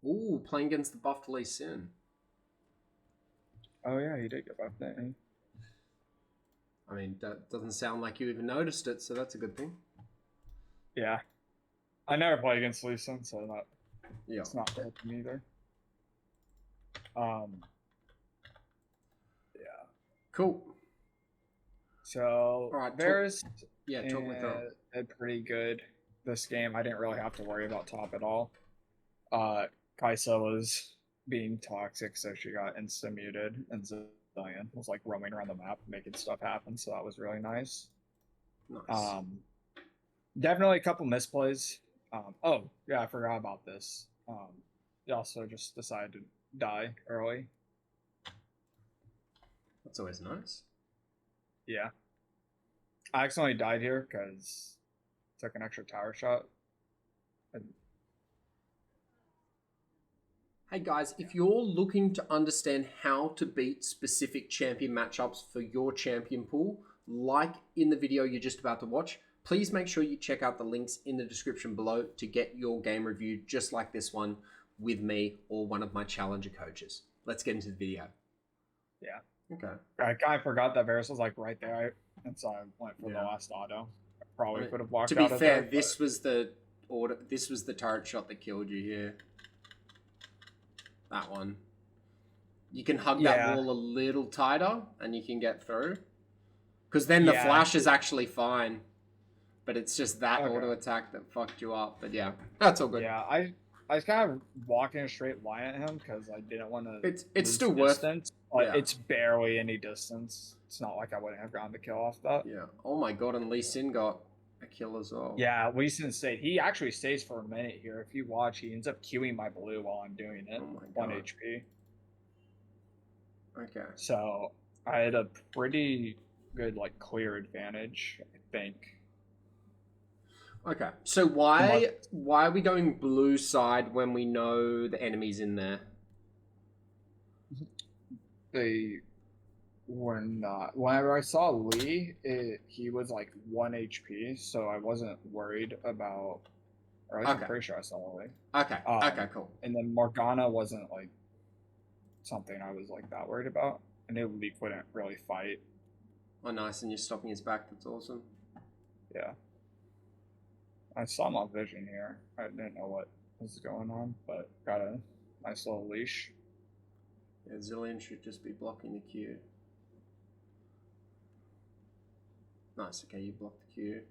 Ooh, playing against the buffed Lee Sin. Oh yeah, he did get buffed, didn't he? I mean, that doesn't sound like you even noticed it, so that's a good thing. Yeah. I never play against Lee Sin, so Yeah. it's not helping either. Um, yeah. Cool. So All right. Varus Talk me through. did pretty good this game. I didn't really have to worry about top at all. Kaisa was being toxic, so she got insta muted, and Zion was like roaming around the map, making stuff happen. So that was really nice. Nice. Definitely a couple misplays. Oh yeah, I forgot about this. He also just decided to die early. That's always nice. Yeah, I accidentally died here because took an extra tower shot. And Hey guys, if you're looking to understand how to beat specific champion matchups for your champion pool, like in the video you're just about to watch, please make sure you check out the links in the description below to get your game reviewed just like this one with me or one of my challenger coaches. Let's get into the video. yeah, Okay. I kind of forgot that Varus was like right there, and so I went for the last auto. I probably could have walked to be out of fair, there. this was the order. This was the turret shot that killed you here. That one. You can hug that wall a little tighter, and you can get through. Because then the flash is actually fine. But it's just that auto attack that fucked you up. But yeah, that's all good. Yeah, I was kind of walking a straight line at him because I didn't want to. It's still worth. Distance, but it's barely any distance. It's not like I wouldn't have gotten the kill off that. Yeah. Oh my god, and Lee Sin got a kill as well. Yeah, Lee Sin stayed. He actually stays for a minute here. If you watch, he ends up queuing my blue while I'm doing it. Oh my god. 1 HP. Okay. So I had a pretty good like clear advantage, I think. Okay, so why are we going blue side when we know the enemy's in there? They were not. Whenever I saw Lee, he was like 1 HP, so I wasn't worried about. Or at least I'm pretty sure I saw Lee. Okay. Okay. Cool. And then Morgana wasn't like something I was like that worried about. I knew Lee wouldn't really fight. Oh, nice! And you're stopping his back. That's awesome. Yeah. I saw my vision here. I didn't know what was going on, but got a nice little leash. Yeah, Zillion should just be blocking the Q. Nice, okay, you blocked the Q.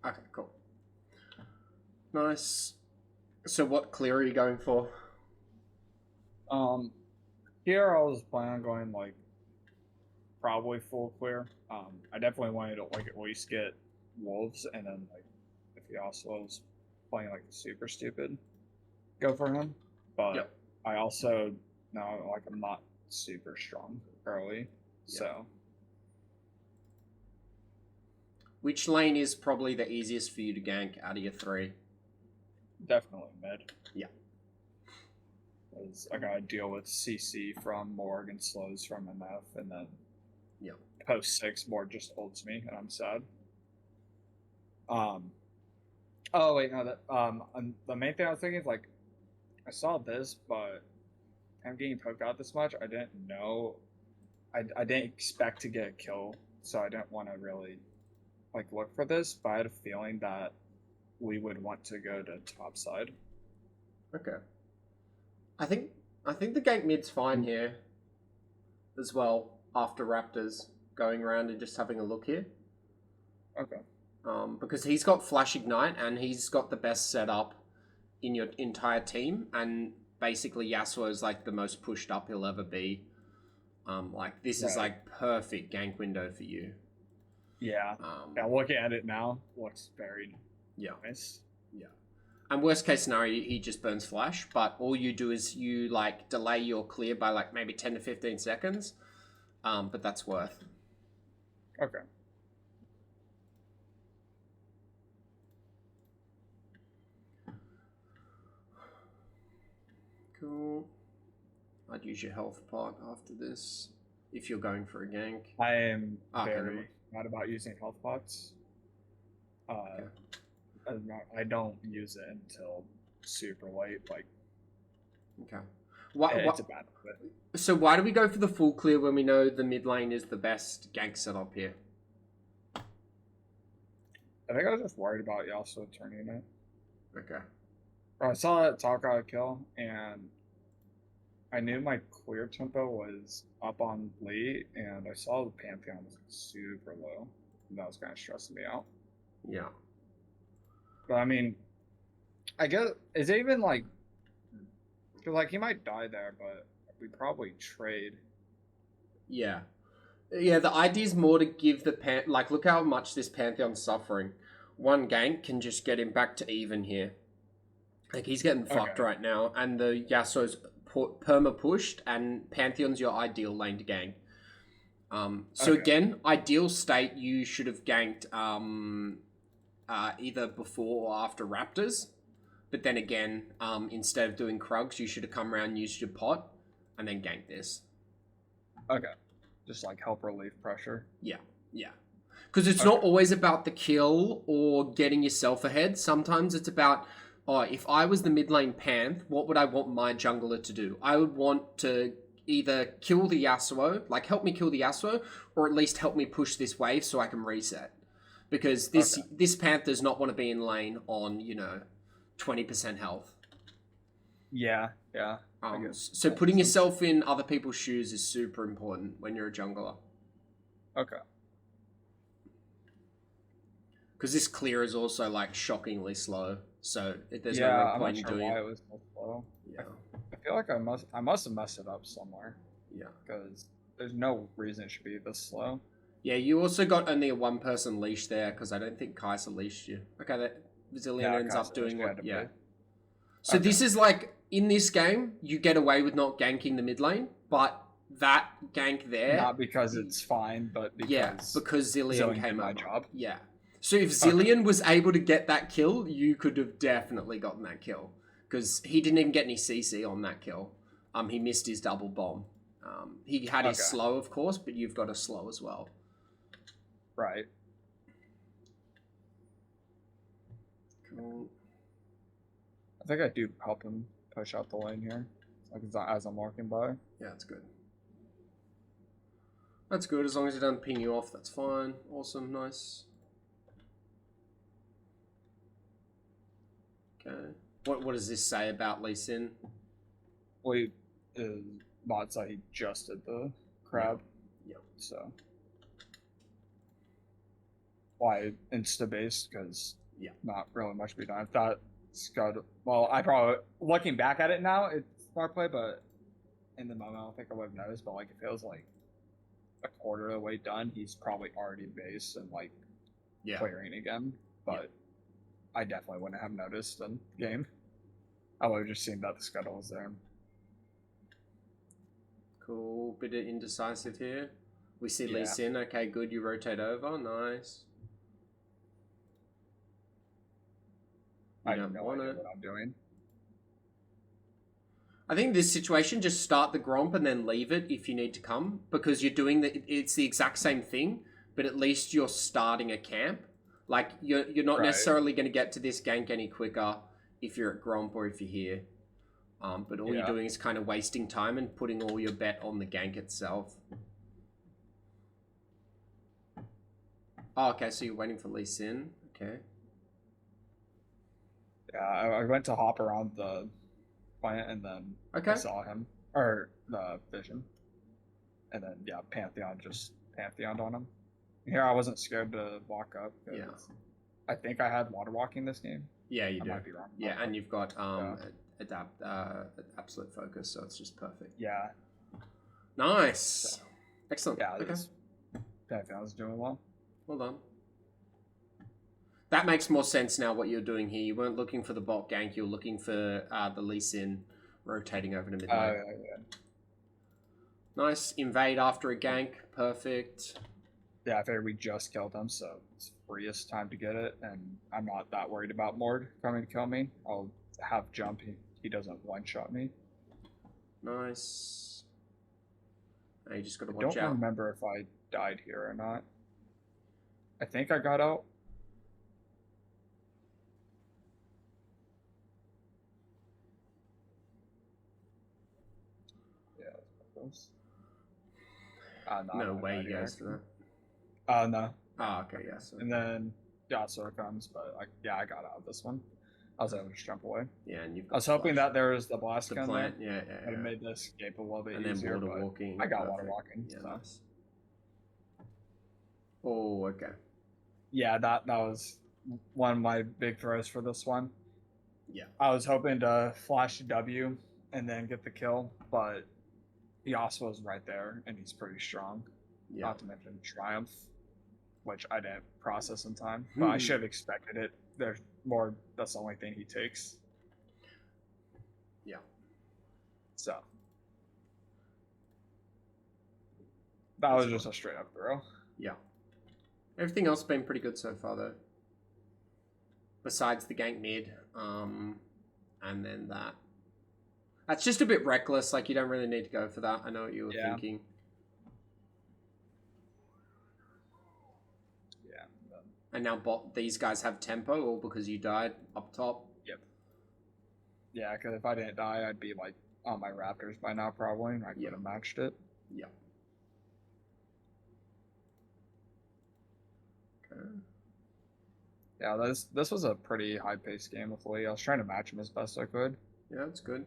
Okay, cool. Nice. So what clear are you going for? Here I was planning on going like probably full clear. I definitely wanted to like at least get wolves, and then like if he also was playing like super stupid, go for him. But I also know like I'm not super strong early, so. Which lane is probably the easiest for you to gank out of your three? Definitely mid. Yeah. Because I gotta deal with CC from Morg and slows from MF, and then post 6 Morg just holds me, and I'm sad. Oh wait, no. The main thing I was thinking is like, I saw this, but I'm getting poked out this much. I didn't know. I didn't expect to get a kill, so I didn't want to really like look for this. But I had a feeling that we would want to go to top side. Okay. I think the gank mid's fine here as well after Raptors going around and just having a look here. Okay. Because he's got Flash Ignite and he's got the best setup in your entire team, and basically Yasuo's like the most pushed up he'll ever be. Like this is like perfect gank window for you. Yeah. Yeah, looking at it now, looks very nice. Yeah. And worst case scenario, he just burns Flash, but all you do is you like delay your clear by like maybe 10 to 15 seconds. But that's worth. Okay. Cool. I'd use your health pot after this if you're going for a gank. I am very mad about using health pots. I don't use it until super late. Like, Okay. it's a bad habit. So why do we go for the full clear when we know the mid lane is the best gank setup here? I think I was just worried about Yasuo turning it. Okay. I saw that talk out kill, and I knew my clear tempo was up on Lee, and I saw the Pantheon was super low. And that was kind of stressing me out. Yeah. But I mean, I guess, is it even like, because like he might die there, but we probably trade. Yeah. Yeah, the idea is more to give the like, look how much this Pantheon's suffering. One gank can just get him back to even here. Like, he's getting fucked right now, and the Yasuo's perma pushed, and Pantheon's your ideal lane to gank. So again, ideal state, you should have ganked either before or after Raptors. But then again, instead of doing Krugs, you should have come around, used your pot, and then ganked this. Okay. Just like help relieve pressure. Yeah, yeah. Because it's not always about the kill or getting yourself ahead. Sometimes it's about, oh, if I was the mid lane Panth, what would I want my jungler to do? I would want to either kill the Yasuo, like help me kill the Yasuo, or at least help me push this wave so I can reset. Because this Panth does not want to be in lane on, 20% health. Yeah. So putting yourself in other people's shoes is super important when you're a jungler. Okay. Because this clear is also like shockingly slow, so there's no real point in doing it. Why it was so slow. Yeah. I feel like I must have messed it up somewhere. Yeah. Because there's no reason it should be this slow. Yeah, you also got only a one-person leash there, because I don't think Kai'Sa leashed you. Okay, that Zillion ends up doing what... Yeah. So this is like, in this game, you get away with not ganking the mid lane, but that gank there... Not because it's fine, but because... Yeah, because Zillion came my over. job. Yeah. So if Zillion was able to get that kill, you could have definitely gotten that kill. Because he didn't even get any CC on that kill. He missed his double bomb. He had his slow, of course, but you've got a slow as well. Right. Cool. I think I do help him push out the lane here, like as I'm walking by. Yeah, that's good. That's good, as long as he doesn't ping you off, that's fine. Awesome, nice. Okay. What does this say about Lee Sin? Well, Mod said he just did the crab. Yeah. So why insta-based? Because not really much to be done. If that's good, well, I probably, looking back at it now, it's smart play, but in the moment, I don't think I would have noticed. But like, if it was like a quarter of the way done, he's probably already based and like clearing again. But I definitely wouldn't have noticed in game. I would have just seen that the scuttle was there. Cool. Bit of indecisive here. We see Lee Sin. Okay, good. You rotate over. Nice. I don't know what I'm doing. I think this situation, just start the Gromp and then leave it if you need to come. Because you're doing it's the exact same thing, but at least you're starting a camp. Like, you're not necessarily going to get to this gank any quicker if you're at Gromp or if you're here. But all you're doing is kind of wasting time and putting all your bet on the gank itself. Oh, okay, so you're waiting for Lee Sin. Okay. Yeah, I went to hop around the plant and then I saw him. Or the vision. And then, Pantheon just Pantheoned on him. Here, I wasn't scared to walk up. Yeah. I think I had water walking this game. Yeah, you do. I might be wrong. Yeah, and you've got absolute focus, so it's just perfect. Yeah. Nice. So, excellent. Yeah, Pantheon's doing well. Well done. That makes more sense now what you're doing here. You weren't looking for the bot gank, you were looking for the Lee Sin rotating over to mid lane. Yeah. Nice. Invade after a gank. Perfect. Yeah, I figured we just killed him, so it's freest time to get it, and I'm not that worried about Mord coming to kill me. I'll have jump, he doesn't one-shot me. Nice. Now you just gotta watch out. I don't remember if I died here or not. I think I got out. this. No way he goes for that. No. Oh, okay, yeah. So. And then Yasuo comes, but I got out of this one. I was able to just jump away. Yeah, and I was hoping that there was the blast gun plant. there. Yeah. Would have made this escape a little bit and easier. And then water walking. I got water walking. Yeah, so. nice. Oh, okay. Yeah, that was one of my big throws for this one. Yeah. I was hoping to flash W and then get the kill, but Yasuo's right there, and he's pretty strong. Yeah. Not to mention Triumph, which I didn't process in time, but I should have expected it. That's the only thing he takes. Yeah. So that was just a straight up throw. Yeah. Everything else has been pretty good so far, though. Besides the gank mid, and then that. That's just a bit reckless. Like, you don't really need to go for that. I know what you were thinking. Yeah. And now these guys have tempo, all because you died up top. Yep. Yeah, because if I didn't die, I'd be like on my Raptors by now probably, and I could have matched it. Yeah. Okay. Yeah, this was a pretty high-paced game with Lee. I was trying to match him as best I could. Yeah, that's good.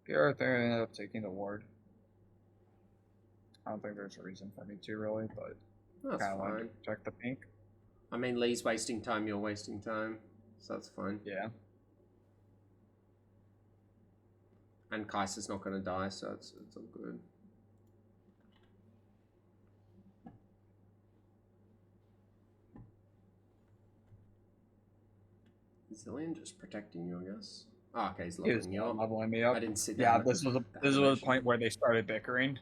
Yeah, I think I ended up taking the ward. I don't think there's a reason for me to really, but that's fine. Check the pink. I mean, Lee's wasting time, you're wasting time, so that's fine. Yeah. And Kaiser's not going to die, so it's all good. Zillion just protecting you, I guess. Oh, okay, he's leveling you up. Leveling me up. I didn't see that. Yeah, this was a point where they started bickering.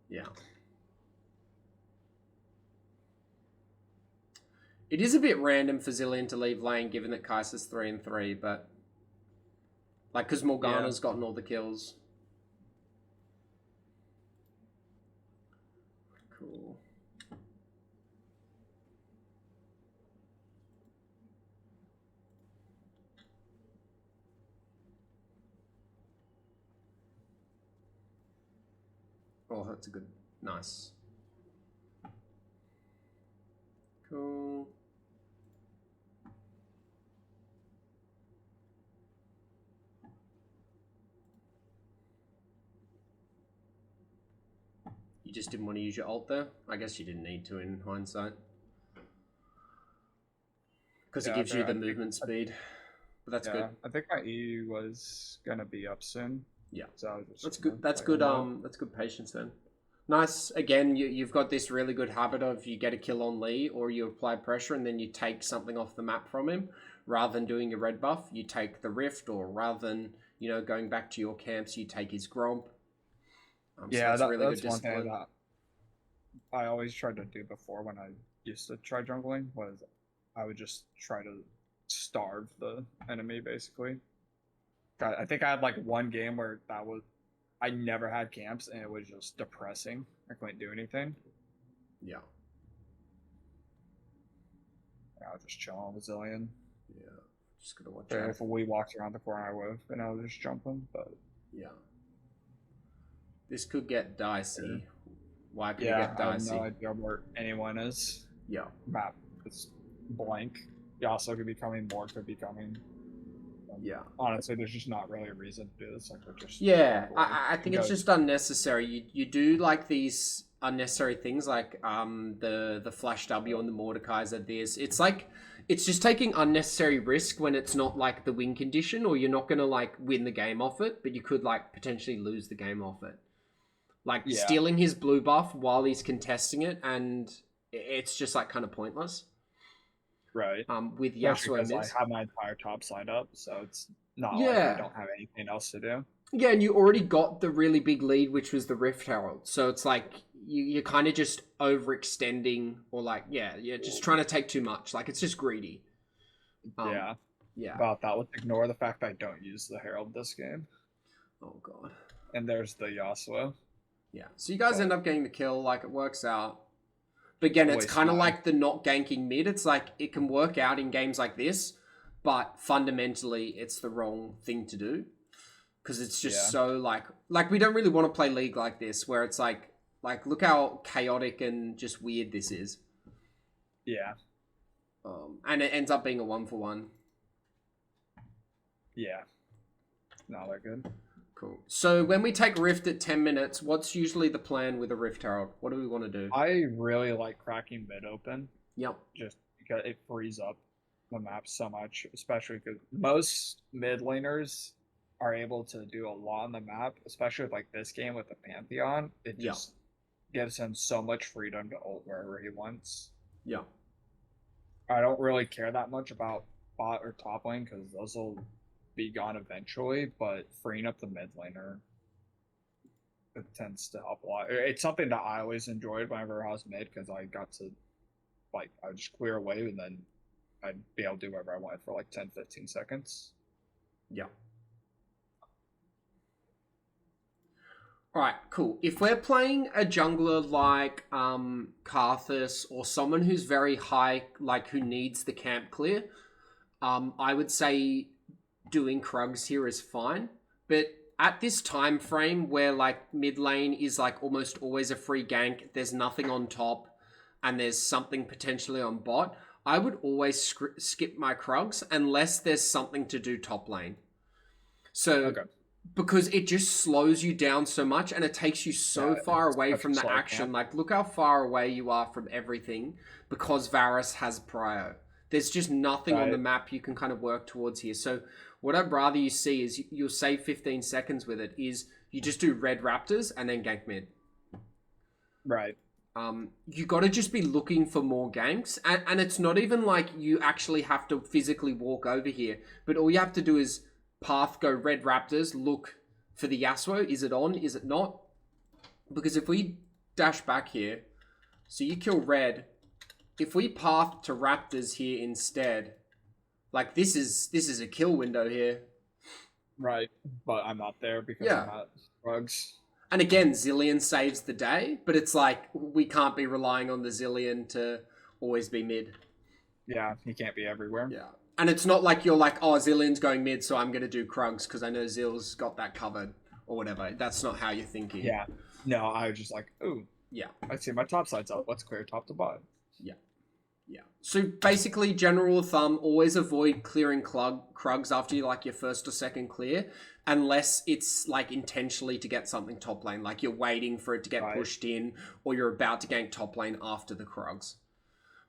Yeah. It is a bit random for Zillion to leave lane, given that Kaiser's 3-3, but like, because Morgana's gotten all the kills. Cool. Oh, that's a good, nice. Cool. You just didn't want to use your ult there? I guess you didn't need to in hindsight. Because it gives you the movement speed. But that's good. I think my E was gonna be up soon. Yeah. So just that's good. That's good. That's good patience then. Nice. Again, you've got this really good habit of you get a kill on Lee, or you apply pressure and then you take something off the map from him. Rather than doing a red buff, you take the rift, or rather than going back to your camps, you take his gromp. Yeah, so that's one thing that I always tried to do before when I used to try jungling, was I would just try to starve the enemy, basically. I think I had like one game where I never had camps, and it was just depressing. I couldn't do anything. Yeah. I was just chilling with Zillion. Yeah. Just gonna watch out. If we walked around the corner, I would have been able to just jump him, but... Yeah. This could get dicey. Why could it get dicey? I have no idea where anyone is. Yeah. Map is blank. Yasuo could be coming, Mord could be coming. Yeah. Honestly, there's just not really a reason to do this. Like, we're just I think it's just unnecessary. You do like these unnecessary things, like the flash W and the Mordekaiser. It's just taking unnecessary risk when it's not like the win condition, or you're not gonna like win the game off it, but you could like potentially lose the game off it. Like stealing his blue buff while he's contesting it, and it's just like kind of pointless. Right. With Yasuo, because I have my entire top side up, so it's not like I don't have anything else to do. Yeah, and you already got the really big lead, which was the Rift Herald. So it's like you're kind of just overextending, or like you're just trying to take too much. Like, it's just greedy. Yeah. About that, let's ignore the fact I don't use the Herald this game. Oh god. And there's the Yasuo. Yeah. So you guys end up getting the kill. Like, it works out. But again, it's kind of like the not ganking mid. It's like, it can work out in games like this, but fundamentally it's the wrong thing to do because it's just Yeah. so like we don't really want to play League like this where it's like look how chaotic and just weird this is. Yeah. And it ends up being a 1-for-1. Yeah. Not that good. Cool. So when we take Rift at 10 minutes, what's usually the plan with a Rift, Harold? What do we want to do? I really like cracking mid open. Yep. Just because it frees up the map so much, especially because most mid laners are able to do a lot on the map, especially with like this game with the Pantheon. It just gives him so much freedom to ult wherever he wants. Yeah. I don't really care that much about bot or top lane because those will be gone eventually, but freeing up the mid laner, it tends to help a lot. It's something that I always enjoyed whenever I was mid because I got to, like, I would just clear away and then I'd be able to do whatever I wanted for like 10, 15 seconds. Yeah. Alright, cool. If we're playing a jungler like Kha'Zix or someone who's very high, like who needs the camp clear, I would say doing Krugs here is fine. But at this time frame where like mid lane is like almost always a free gank, there's nothing on top, and there's something potentially on bot, I would always skip my Krugs unless there's something to do top lane. So... Okay. Because it just slows you down so much and it takes you so far away from the action. Camp. Like, look how far away you are from everything because Varus has prio. There's just nothing on the map you can kind of work towards here. So what I'd rather you see is you'll save 15 seconds with it is you just do red raptors and then gank mid. Right. You got to just be looking for more ganks. And it's not even like you actually have to physically walk over here. But all you have to do is path, go red raptors, look for the Yasuo. Is it on? Is it not? Because if we dash back here, so you kill red, if we path to raptors here instead, like this is a kill window here. Right. But I'm not there because I'm not Krugs. And again, Zillion saves the day, but it's like we can't be relying on the Zillion to always be mid. Yeah, he can't be everywhere. Yeah. And it's not like you're like, oh, Zillion's going mid, so I'm going to do Krugs because I know Zill's got that covered or whatever. That's not how you're thinking. Yeah. No, I was just like, ooh. Yeah. I see my top side's up. Let's clear top to bottom. Yeah. Yeah. So basically, general rule of thumb, always avoid clearing Krugs after you like your first or second clear, unless it's like intentionally to get something top lane. Like you're waiting for it to get pushed in or you're about to gank top lane after the Krugs.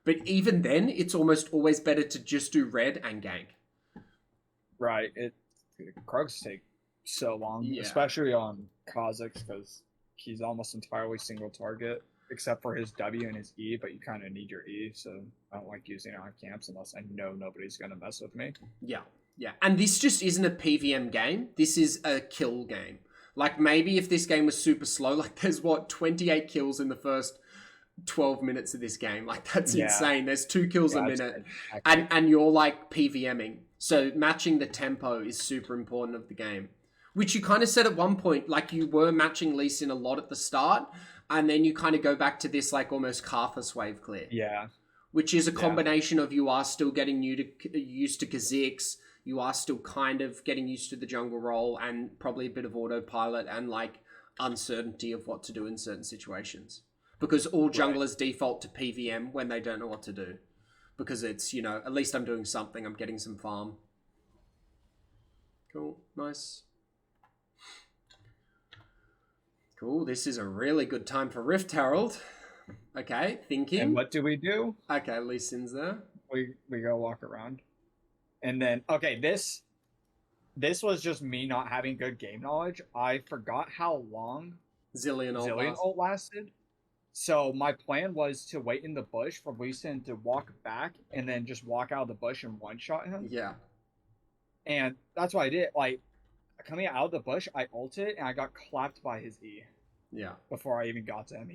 But even then, it's almost always better to just do red and gank. Right. Krugs take so long, especially on Kha'Zix, because he's almost entirely single target, except for his W and his E, but you kind of need your E, so I don't like using it on camps unless I know nobody's going to mess with me. Yeah, yeah. And this just isn't a PVM game. This is a kill game. Like, maybe if this game was super slow, like there's, 28 kills in the first 12 minutes of this game. Like, that's insane. There's 2 kills a minute. And you're, like, PVMing. So matching the tempo is super important of the game. Which you kind of said at one point, like, you were matching Lee Sin a lot at the start, and then you kind of go back to this, like, almost Kha'Zix wave clear. Yeah. Which is a combination of you are still getting used to Kha'Zix, you are still kind of getting used to the jungle role, and probably a bit of autopilot and, like, uncertainty of what to do in certain situations. Because all junglers default to PVM when they don't know what to do. Because it's, you know, at least I'm doing something. I'm getting some farm. Cool. Nice. Cool. This is a really good time for Rift Herald. Okay. Thinking. And what do we do? Okay. Lee Sin's there. We go walk around. And then, okay, this was just me not having good game knowledge. I forgot how long Zillion ult lasted. So my plan was to wait in the bush for Lee Sin to walk back and then just walk out of the bush and one-shot him. Yeah. And that's what I did. Like, coming out of the bush, I ulted and I got clapped by his E. Yeah. Before I even got to him.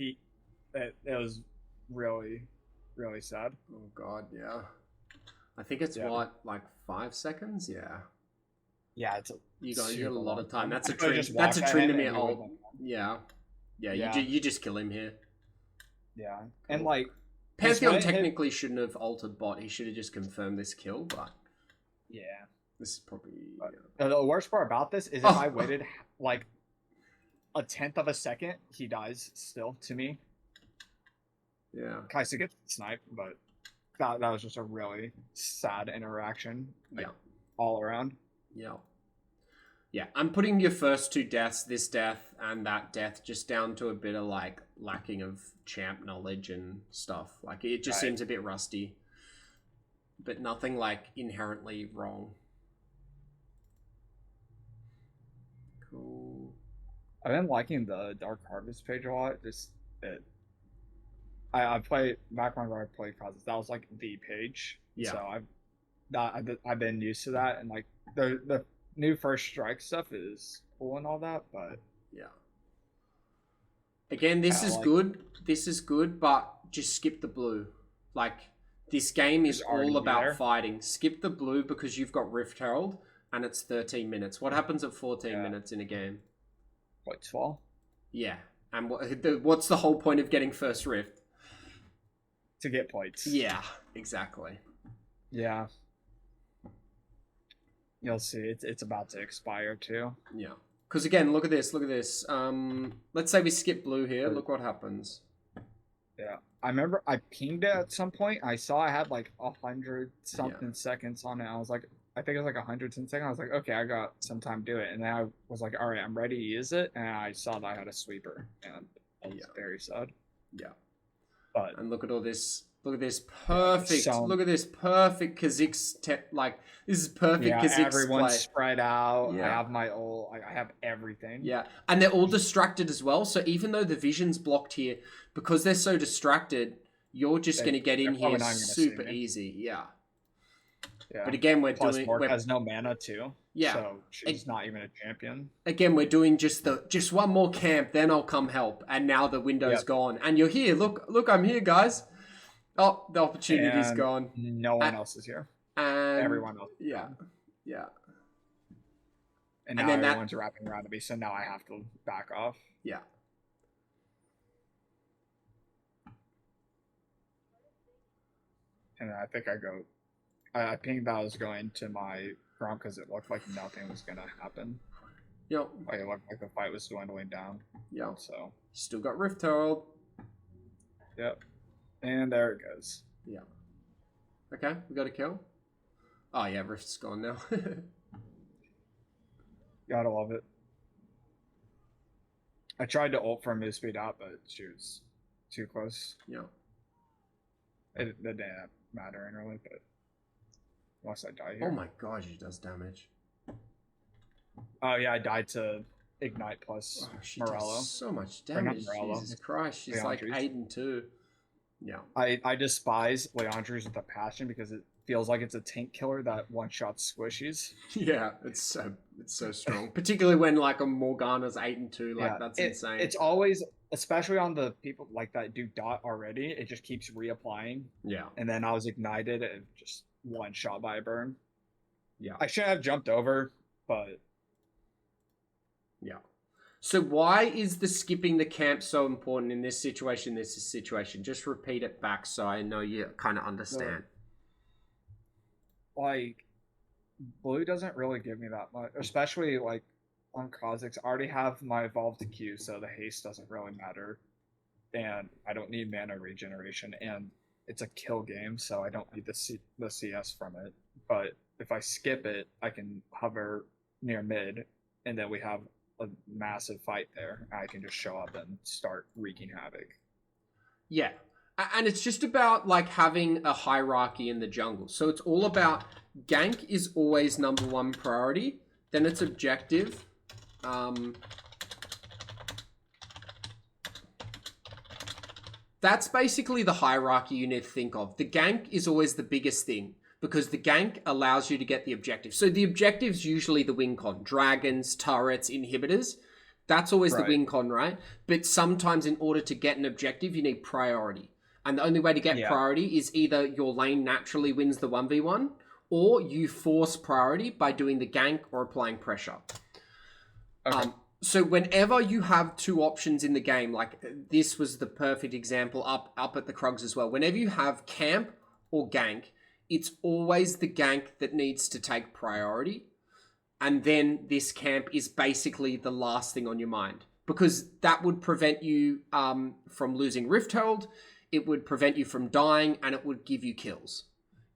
It was really, really sad. Oh, God, yeah. I think it's like 5 seconds? Yeah. Yeah, it's you got a lot of time. That's a Tryndamere ult. Yeah. Yeah, you just kill him here. Yeah. Cool. And like Pantheon technically shouldn't have altered bot. He should have just confirmed this kill, but Yeah. This is probably... The worst part about this is if I waited like a tenth of a second, he dies still to me. Yeah. Kha'Zix gets sniped, but that was just a really sad interaction. Like, all around. Yeah. Yeah, I'm putting your first 2 deaths, this death and that death, just down to a bit of, like, lacking of champ knowledge and stuff. Like, it just seems a bit rusty. But nothing, like, inherently wrong. Cool. I've been liking the Dark Harvest page a lot. Just it. I played back when I played Kha'Zix. That was like the page. Yeah. So I've been used to that, and like the new first strike stuff is cool and all that, but yeah. Again, this is good. This is good, but just skip the blue. Like, this game is all about fighting. Skip the blue because you've got Rift Herald and it's 13 minutes. What happens at 14 minutes in a game? Points fall. Yeah. And what's the whole point of getting first Rift? To get points. Yeah, exactly. Yeah. You'll see. It's about to expire too. Yeah. Because again, look at this. Look at this. Let's say we skip blue here. Look what happens. Yeah. I remember I pinged it at some point. I saw I had like 100 something seconds on it. I was like, I think it was like 100 seconds. I was like, okay, I got some time to do it. And then I was like, all right, I'm ready to use it. And I saw that I had a sweeper. And I was very sad. Yeah. But, and look at all this. Look at this perfect. Look at this perfect Kha'Zix. Like, this is perfect Kha'Zix everyone's play. Spread out. Yeah. I have my ult. I have everything. Yeah. And they're all distracted as well. So even though the vision's blocked here, because they're so distracted, you're just going to get in here super easy. Yeah. Yeah. But again, we're Plus doing... Mork has no mana too. Yeah. So she's not even a champion. Again, we're doing just one more camp, then I'll come help. And now the window's gone. And you're here. Look, I'm here, guys. Oh, the opportunity's gone. No one else is here. And everyone else. Yeah. And now everyone's wrapping around me, so now I have to back off. Yeah. And I think I pinged that I was going to my ground because it looked like nothing was going to happen. Yep. Like, it looked like the fight was dwindling down. Yep. So. Still got Rift Herald. Yep. And there it goes. Yeah. Okay, we got a kill. Oh yeah, Rift's gone now. Gotta love it. I tried to ult from his speed out, but she was too close. Yeah. It didn't matter really, but unless I die here. Oh my god, she does damage. Oh yeah, I died to Ignite plus Morello. Does so much damage. Jesus Christ, she's like 8 and 2. Yeah. I despise Leandre's with a passion because it feels like it's a tank killer that one-shot squishies. Yeah, it's so strong. Particularly when like a Morgana's 8 and 2, like that's insane. It's always, especially on the people like that do dot already, it just keeps reapplying. Yeah. And then I was ignited and just one shot by a burn. Yeah. I shouldn't have jumped over, but yeah. So why is the skipping the camp so important in this situation? Just repeat it back so I know you kind of understand. Like, blue doesn't really give me that much, especially like on Kha'Zix. I already have my evolved Q, so the haste doesn't really matter, and I don't need mana regeneration, and it's a kill game, so I don't need the CS from it. But if I skip it, I can hover near mid, and then we have a massive fight there. I can just show up and start wreaking havoc. Yeah. And it's just about like having a hierarchy in the jungle. So it's all about gank is always #1 priority. Then it's objective. That's basically the hierarchy you need to think of. The gank is always the biggest thing because the gank allows you to get the objective. So the objective's usually the win con. Dragons, turrets, inhibitors. That's always the win con, right? But sometimes in order to get an objective, you need priority. And the only way to get priority is either your lane naturally wins the 1v1 or you force priority by doing the gank or applying pressure. Okay. So whenever you have 2 options in the game, like this was the perfect example up at the Krugs as well. Whenever you have camp or gank, it's always the gank that needs to take priority. And then this camp is basically the last thing on your mind. Because that would prevent you from losing Rift Herald, it would prevent you from dying, and it would give you kills.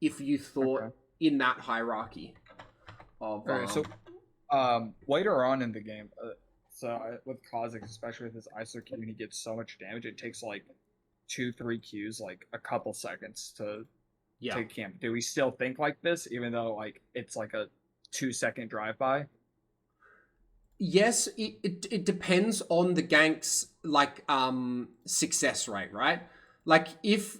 If you thought in that hierarchy of... later on in the game, with Kha'Zix, especially with his ISO Q, when he gets so much damage, it takes like 2-3 Qs, like a couple seconds to take camp. Do we still think like this, even though like it's like a 2-second drive-by? Yes, it depends on the gank's like success rate, right? Like if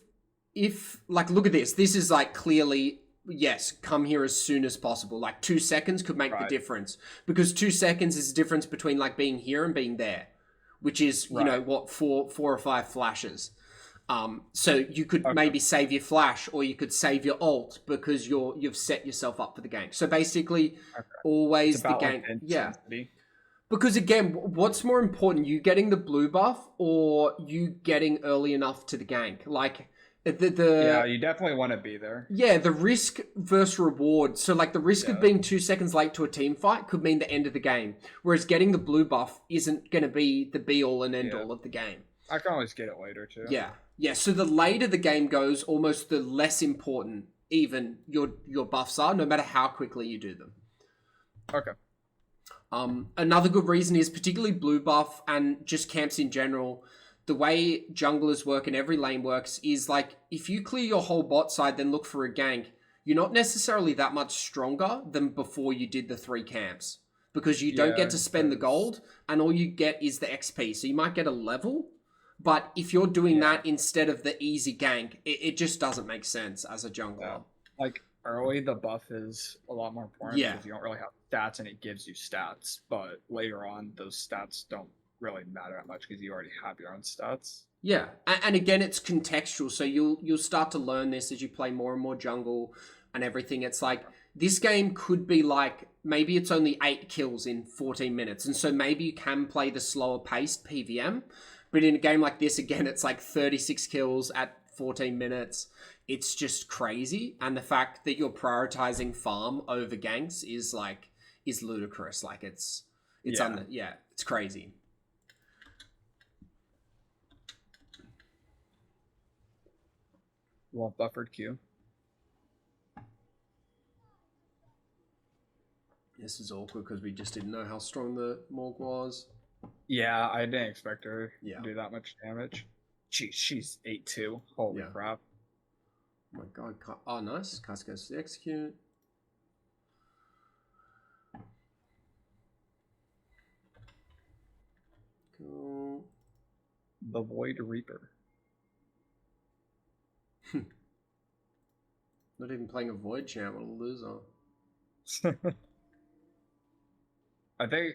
like look at this. This is like clearly yes, come here as soon as possible. Like 2 seconds could make the difference, because 2 seconds is the difference between like being here and being there, which is you know what, four or five flashes. So you could maybe save your flash, or you could save your ult because you've set yourself up for the gank. So basically, always the gank. Intensity. Because again, what's more important, you getting the blue buff or you getting early enough to the gank? Like yeah, you definitely want to be there. Yeah, the risk versus reward. So like the risk of being 2 seconds late to a team fight could mean the end of the game, whereas getting the blue buff isn't going to be the be all and end all of the game. I can always get it later too. Yeah. So the later the game goes, almost the less important even your buffs are, no matter how quickly you do them. Okay. Another good reason is particularly blue buff and just camps in general. The way junglers work and every lane works is like if you clear your whole bot side, then look for a gank, you're not necessarily that much stronger than before you did the 3 camps, because you don't get to spend the gold and all you get is the XP. So you might get a level, but if you're doing that instead of the easy gank, it just doesn't make sense as a jungler. Yeah. Like early, the buff is a lot more important because you don't really have stats and it gives you stats. But later on, those stats don't really matter that much because you already have your own stats. Yeah, and again, it's contextual. So you'll start to learn this as you play more and more jungle and everything. It's like this game could be like maybe it's only 8 kills in 14 minutes, and so maybe you can play the slower paced PVM. But in a game like this, again, it's like 36 kills at 14 minutes. It's just crazy. And the fact that you're prioritizing farm over ganks is ludicrous. Like it's crazy. You want buffered Q? This is awkward because we just didn't know how strong the Morg was. Yeah, I didn't expect her to do that much damage. She's 8-2. Holy crap. Oh my god. Oh, nice. Kha'Zix goes to execute. Cool. The Void Reaper. Not even playing a Void champ. What a loser. I think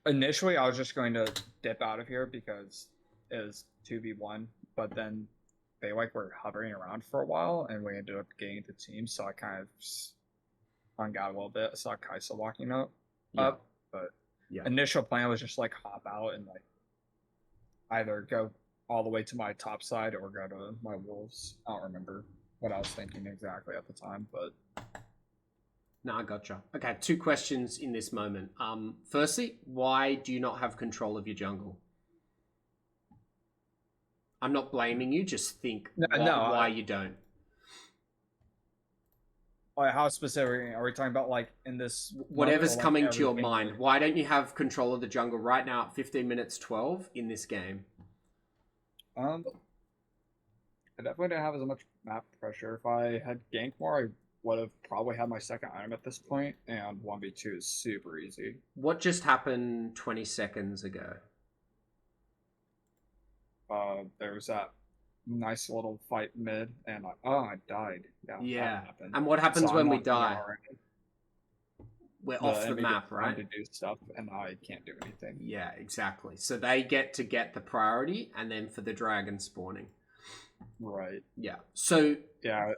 initially I was just going to dip out of here because it was 2v1, but then they were hovering around for a while and we ended up getting the team, so I kind of hung out a little bit. I saw Kaisa walking up, but initial plan was just hop out and either go all the way to my top side or go to my wolves. I don't remember what I was thinking exactly at the time, but No, I gotcha. Okay, 2 questions in this moment. Firstly, why do you not have control of your jungle? I'm not blaming you, just think why you don't. How specific are we talking about? In this whatever's coming to your mind. Why don't you have control of the jungle right now at 15 minutes 12 in this game? I definitely didn't have as much map pressure. If I had ganked more, I would have probably had my second item at this point, and 1v2 is super easy. What just happened 20 seconds ago? There was that nice little fight mid, and I died. Yeah. And what happens when we die? We're off the map, right? To do stuff, and I can't do anything. Yeah, exactly. So they get to get the priority, and then for the dragon spawning. Right. Yeah. So. Yeah.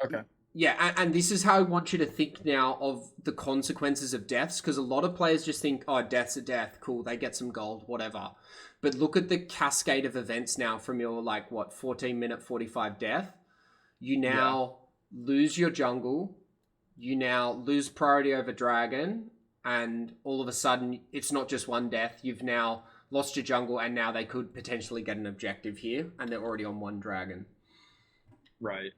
Okay. Yeah, and this is how I want you to think now of the consequences of deaths, because a lot of players just think, oh, death's a death, cool, they get some gold, whatever. But look at the cascade of events now from your, 14-minute 45 death. You now, lose your jungle, you now lose priority over dragon, and all of a sudden it's not just one death. You've now lost your jungle, and now they could potentially get an objective here, and they're already on one dragon. Right.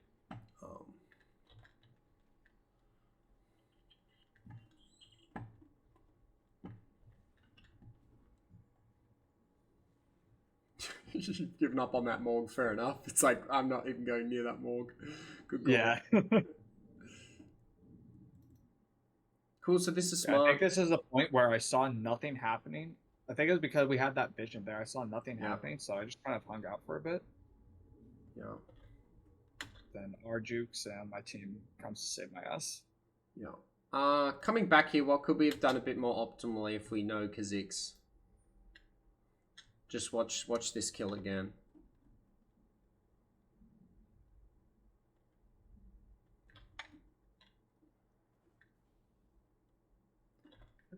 You've given up on that morgue, fair enough. It's like, I'm not even going near that morgue. Good call. Yeah. Cool, so this is smart. I think this is a point where I saw nothing happening. I think it was because we had that vision there. I saw nothing happening, so I just kind of hung out for a bit. Yeah. Then our Jukes and my team comes to save my ass. Yeah. Coming back here, what could we have done a bit more optimally if we know Kha'Zix? Just watch this kill again.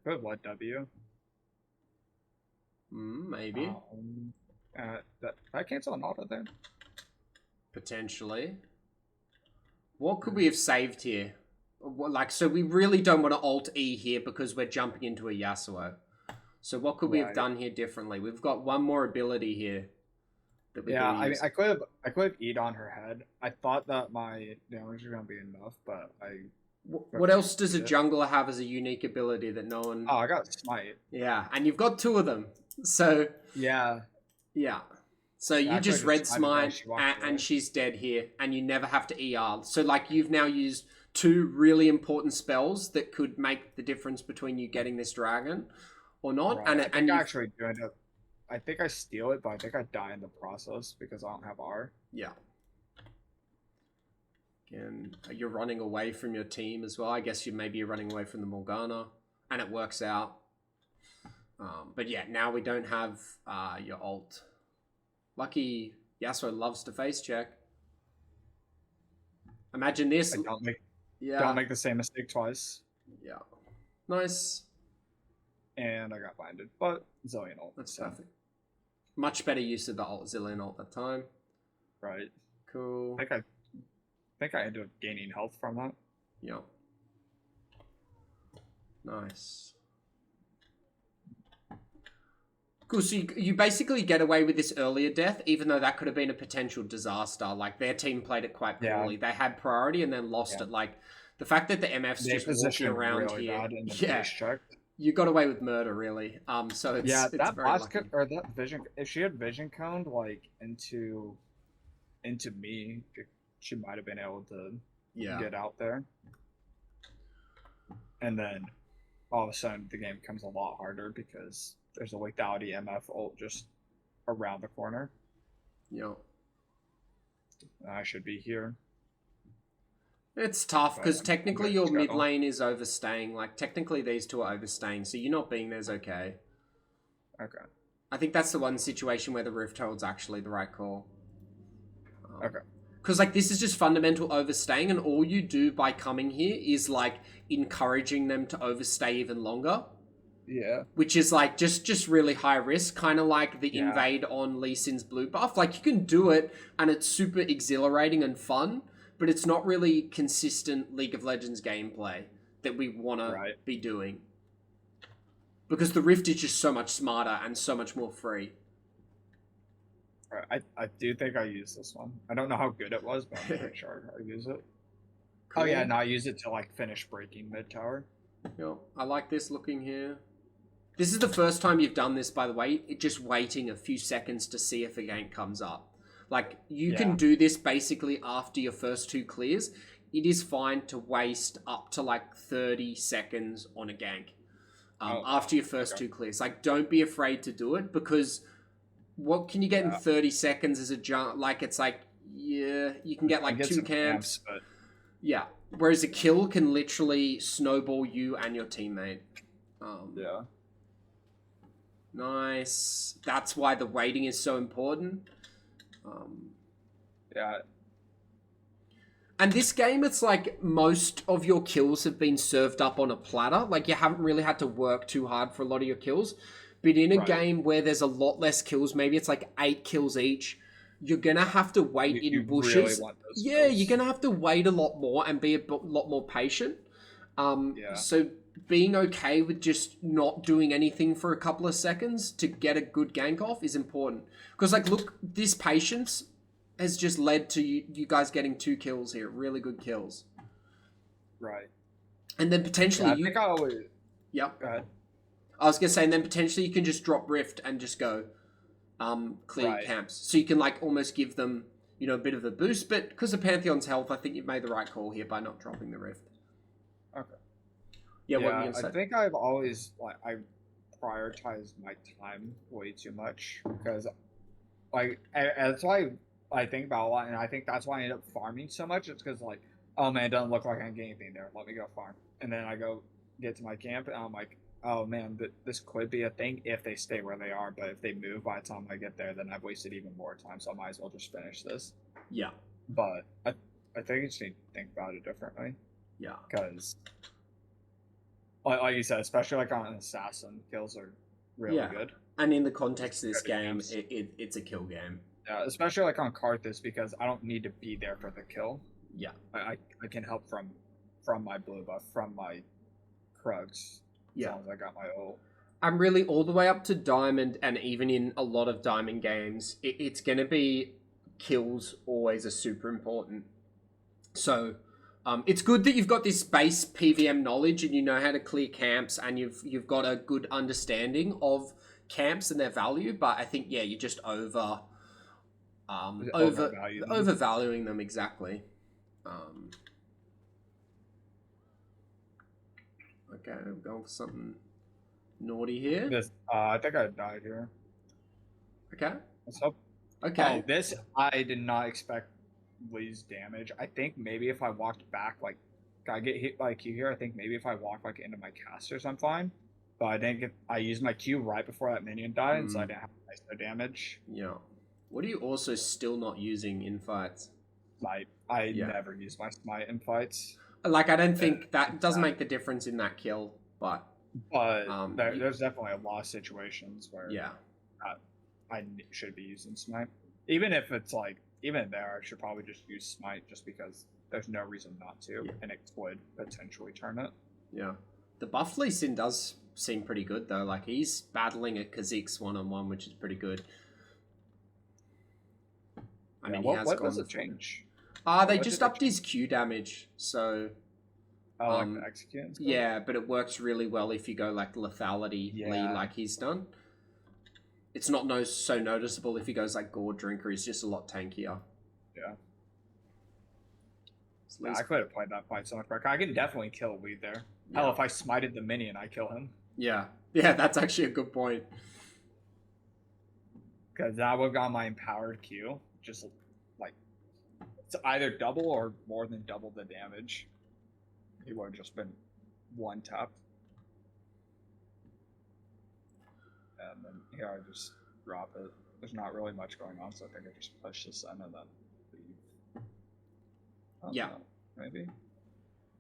Good, what W? Maybe. That cancel an auto there? Potentially. What could we have saved here? Like, so we really don't want to alt E here because we're jumping into a Yasuo. So what could we have done here differently? We've got one more ability here. That we I mean, I could have eat on her head. I thought that my damage was gonna be enough, but What else does a jungler have as a unique ability that no one? Oh, I got smite. Yeah, and you've got two of them. So yeah. So you just red smite, and she's dead here, and you never have to ER. So like you've now used two really important spells that could make the difference between you getting this dragon or not. Right. And I think I actually do end up. I think I steal it, but I think I die in the process because I don't have R. Yeah. Again, you're running away from your team as well. I guess you're running away from the Morgana, and it works out. But yeah, now we don't have your ult. Lucky Yasuo loves to face check. Imagine this. Don't make the same mistake twice. Yeah. Nice. And I got blinded, but Zillion ult. That's perfect. Much better use of the ult Zillion ult that time. Right. Cool. I think I ended up gaining health from that. Yeah. Nice. Cool, so you basically get away with this earlier death, even though that could have been a potential disaster. Like, their team played it quite poorly. They had priority and then lost it. Like, the fact that the MF's just walking around really here. Bad in the you got away with murder, really. So it's that very lucky. Or that vision. If she had vision coned like into me, she might have been able to get out there. And then all of a sudden the game becomes a lot harder because there's a lethality MF ult just around the corner. Yeah. I should be here. It's tough because technically your mid lane is overstaying. Like, technically these two are overstaying, so you not being there is okay. Okay. I think that's the one situation where the Rift Herald's actually the right call. Okay. Because, like, this is just fundamental overstaying, and all you do by coming here is, like, encouraging them to overstay even longer. Yeah. Which is, like, just really high risk, kind of like the invade on Lee Sin's blue buff. Like, you can do it, and it's super exhilarating and fun, but it's not really consistent League of Legends gameplay that we want to be doing. Because the Rift is just so much smarter and so much more free. I do think I used this one. I don't know how good it was, but I'm pretty sure I use it. Cool. Oh yeah, no, I use it to like finish breaking mid tower. Yeah, I like this looking here. This is the first time you've done this, by the way. Just waiting a few seconds to see if a gank comes up. Like, you can do this basically after your first two clears. It is fine to waste up to like 30 seconds on a gank after your first two clears. Like, don't be afraid to do it, because what can you get in 30 seconds as a jump? Like, it's like, yeah, you can get like two camps. But... Yeah. Whereas a kill can literally snowball you and your teammate. Yeah. Nice. That's why the waiting is so important. Yeah. And this game, it's like most of your kills have been served up on a platter. Like, you haven't really had to work too hard for a lot of your kills. But in a game where there's a lot less kills, maybe it's like 8 kills each, you're gonna have to wait in You bushes. really want those Yeah, kills. you're gonna have to wait a lot more and be a lot more patient. Yeah. So being okay with just not doing anything for a couple of seconds to get a good gank off is important. Because like, look, this patience has just led to you guys getting 2 kills here, really good kills. Right. And then potentially I think I always. Yep. Go ahead. I was gonna say, and then potentially you can just drop Rift and just go clear Right. camps. So you can like almost give them, you know, a bit of a boost. But because of Pantheon's health, I think you've made the right call here by not dropping the Rift. Okay. Yeah, what were you gonna say? I think I've always I prioritize my time way too much because that's why I think about a lot, and I think that's why I end up farming so much. It's because like, oh man, it doesn't look like I can get anything there. Let me go farm, and then I go get to my camp, and I'm like, oh man, this could be a thing if they stay where they are, but if they move by the time I get there, then I've wasted even more time. So I might as well just finish this. Yeah. But I think you just need to think about it differently. Yeah. Because, like you said, especially like on an assassin, kills are really good. And in the context of this game, it's a kill game. Yeah, especially like on Karthus, because I don't need to be there for the kill. Yeah. I can help from my blue buff, from my Krugs. As long as I got my ult. I'm really all the way up to Diamond, and even in a lot of Diamond games, it's going to be kills always are super important. So it's good that you've got this base PVM knowledge and you know how to clear camps, and you've got a good understanding of camps and their value. But I think you're just overvaluing them exactly. Okay, I'm going for something naughty here. I think I died here. Okay. What's up? Okay. Oh, this I did not expect Lee's damage. I think maybe if I walked back, like I get hit by a Q here, I think maybe if I walk like into my casters, I'm fine. But I didn't get. I used my Q right before that minion died, so I didn't have no damage. Yeah. What are you also still not using in fights? Smite. I never use my smite in fights. Like, I don't think that doesn't make the difference in that kill, but there's definitely a lot of situations where I should be using smite. Even if it's like, even there, I should probably just use smite just because there's no reason not to, and it would potentially turn it. Yeah. The buff Lee Sin does seem pretty good, though. Like, he's battling a Kha'Zix one-on-one, which is pretty good. I mean, he has what does it change? They just upped his Q damage, so... like the execute and stuff? Yeah, but it works really well if you go, like, lethality Lee like he's done. It's not so noticeable if he goes, like, Gore Drinker. He's just a lot tankier. Yeah. I could have played that fight so much better. I can definitely kill Lee there. Yeah. Hell, if I smited the minion, I kill him. Yeah. Yeah, that's actually a good point. Because that would have got my empowered Q. Just, like, it's either double or more than double the damage. He would have just been one tap. And then here I just drop it. There's not really much going on, so I think I just push this in and then leave. Maybe.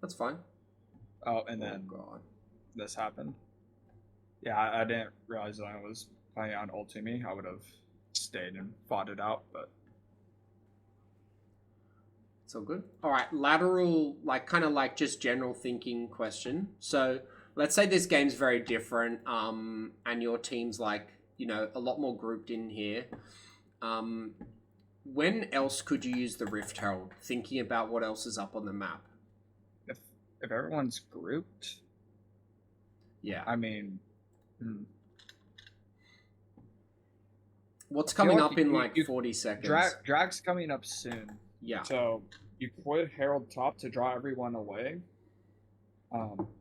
That's fine. Oh, and then this happened. Yeah, I didn't realize that I was planning on ulting me. I would have stayed and fought it out, but... It's all good. All right, lateral, like, kind of like just general thinking question. So let's say this game's very different, and your team's like, you know, a lot more grouped in here. When else could you use the Rift Herald? Thinking about what else is up on the map. If everyone's grouped, yeah. I mean, what's coming up in like 40 seconds? Drag's coming up soon. Yeah. So you could Herald top to draw everyone away,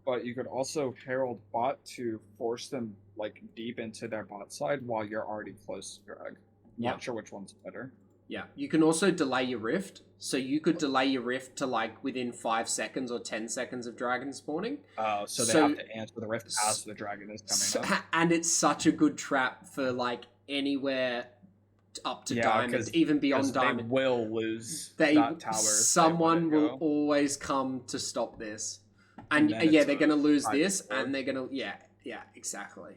but you could also Herald bot to force them like deep into their bot side while you're already close to Drag. Not sure which one's better. Yeah, you can also delay your Rift. So you could delay your Rift to like within 5 seconds or 10 seconds of dragon spawning. So they have to answer the Rift as the dragon is coming up. And it's such a good trap for like anywhere up to diamond, even beyond diamond. They will lose that tower. Someone will always come to stop this. And they're going to lose this, and they're going to, Yeah, exactly.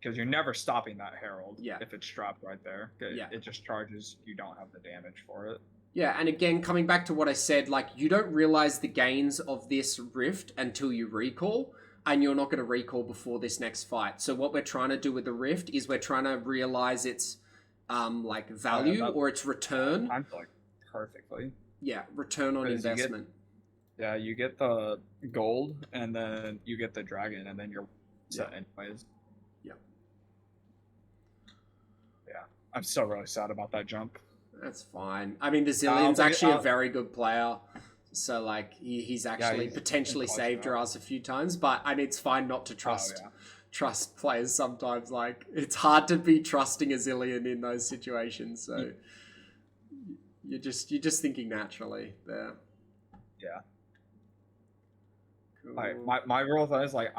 Because you're never stopping that Herald. Yeah. If it's dropped right there. Yeah. It just charges. You don't have the damage for it. Yeah, and again, coming back to what I said, like, you don't realize the gains of this rift until you recall, and you're not going to recall before this next fight. So what we're trying to do with the rift is we're trying to realize its like value or its return. Timed like perfectly. Yeah, return on investment. You get the gold, and then you get the dragon, and then you're set anyways. Yeah. Yeah, I'm still really sad about that jump. That's fine. I mean, the Zillion's actually a very good player. So, like, he's actually potentially saved your ass a few times. But, I mean, it's fine not to trust players sometimes. Like, it's hard to be trusting a Zillion in those situations. So, you're just thinking naturally there. Yeah. Cool. Like, my rule of thumb is, like,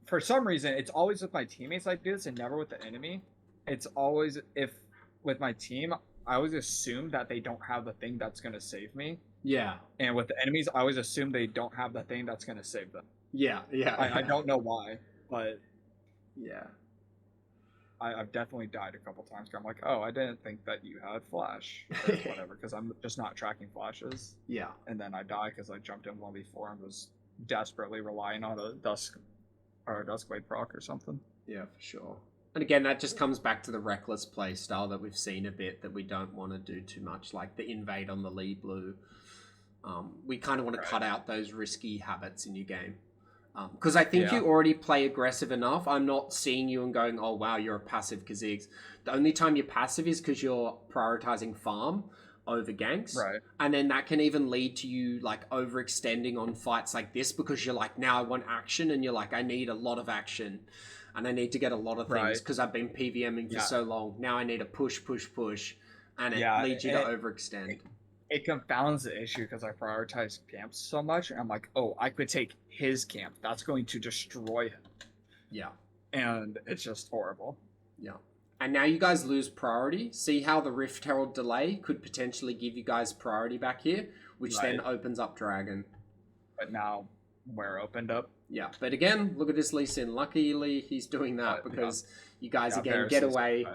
for some reason, it's always with my teammates I do this and never with the enemy. It's always, with my team, I always assume that they don't have the thing that's going to save me. Yeah. And with the enemies, I always assume they don't have the thing that's going to save them. Yeah. I don't know why, but yeah. I've definitely died a couple times. I'm like, oh, I didn't think that you had flash or whatever, because I'm just not tracking flashes. Yeah. And then I die because I jumped in 1v4 and was desperately relying on a Duskblade proc or something. Yeah, for sure. And again, that just comes back to the reckless play style that we've seen a bit that we don't want to do too much, like the invade on the lead blue. We kind of want to cut out those risky habits in your game. Because I think you already play aggressive enough. I'm not seeing you and going, oh, wow, you're a passive Kha'Zix. The only time you're passive is because you're prioritizing farm over ganks. Right. And then that can even lead to you, like, overextending on fights like this because you're like, now I want action. And you're like, I need a lot of action. And I need to get a lot of things because I've been PVMing for so long. Now I need to push. And it leads you to overextend. It confounds the issue because I prioritize camps so much. And I'm like, oh, I could take his camp. That's going to destroy him. Yeah. And it's just horrible. Yeah. And now you guys lose priority. See how the Rift Herald delay could potentially give you guys priority back here, which then opens up Dragon. But now we're opened up. Yeah, but again, look at this Lee Sin. Luckily, he's doing that because you guys, again, get away.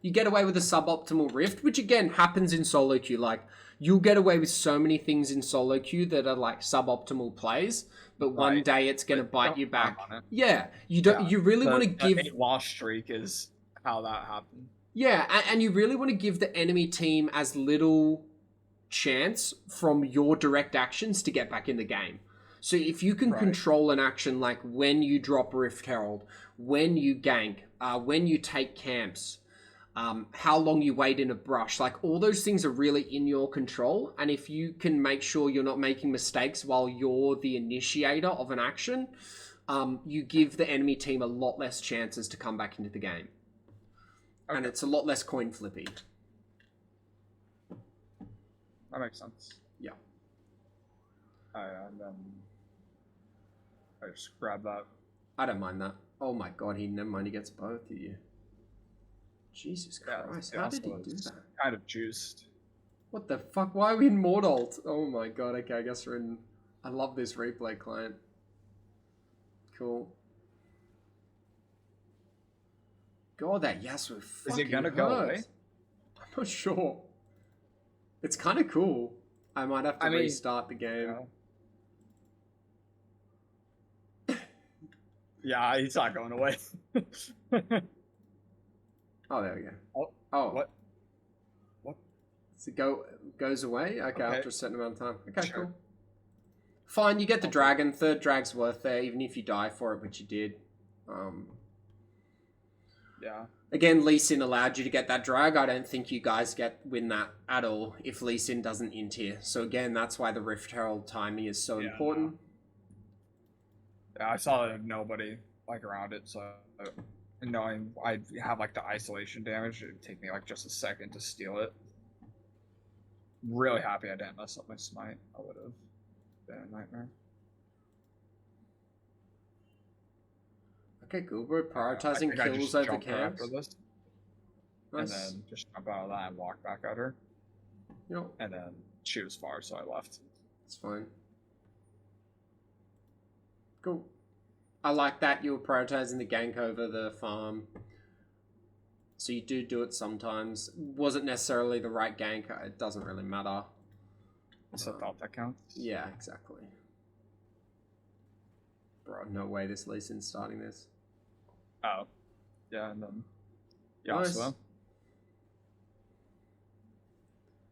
You get away with a suboptimal Rift, which, again, happens in solo queue. Like, you'll get away with so many things in solo queue that are, like, suboptimal plays, but one day it's going to bite you back. Yeah, you don't. You really want to give... The 8-loss streak is how that happened. Yeah, and you really want to give the enemy team as little chance from your direct actions to get back in the game. So if you can control an action like when you drop Rift Herald, when you gank, when you take camps, how long you wait in a brush, like all those things are really in your control. And if you can make sure you're not making mistakes while you're the initiator of an action, you give the enemy team a lot less chances to come back into the game. Okay. And it's a lot less coin flippy. That makes sense. Yeah. And then I just grab that. I don't mind that. Oh my god, never mind, he gets both of you. Jesus Christ, how did he do that? Kind of juiced. What the fuck? Why are we in Mordalt? Oh my god, okay, I guess we're in... I love this replay client. Cool. God, that Yasuo fucking Is it gonna go away? I'm not sure. It's kind of cool. I might have to restart the game. Yeah, he's not going away. Oh, there we go. Oh. What? Does it goes away? Okay, after a certain amount of time. Okay, cool. Fine, you get the dragon. Third drag's worth there, even if you die for it, which you did. Yeah. Again, Lee Sin allowed you to get that drag. I don't think you guys win that at all if Lee Sin doesn't int here. So again, that's why the Rift Herald timing is so important. Yeah, I saw that nobody around it, so knowing I have the isolation damage, it'd take me just a second to steal it. Really happy I didn't mess up my smite. I would have been a nightmare. Okay, cool. We're prioritizing kills over camps. Nice. And then just jump out of that and walk back at her. Yep. And then she was far, so I left. It's fine. Cool. I like that you're prioritizing the gank over the farm. So you do it sometimes. Wasn't necessarily the right gank. It doesn't really matter. It's a thought that counts. Yeah, exactly. Bro, no way this Lee Sin's starting this. Oh. Yeah, and then Nice. Yasuo.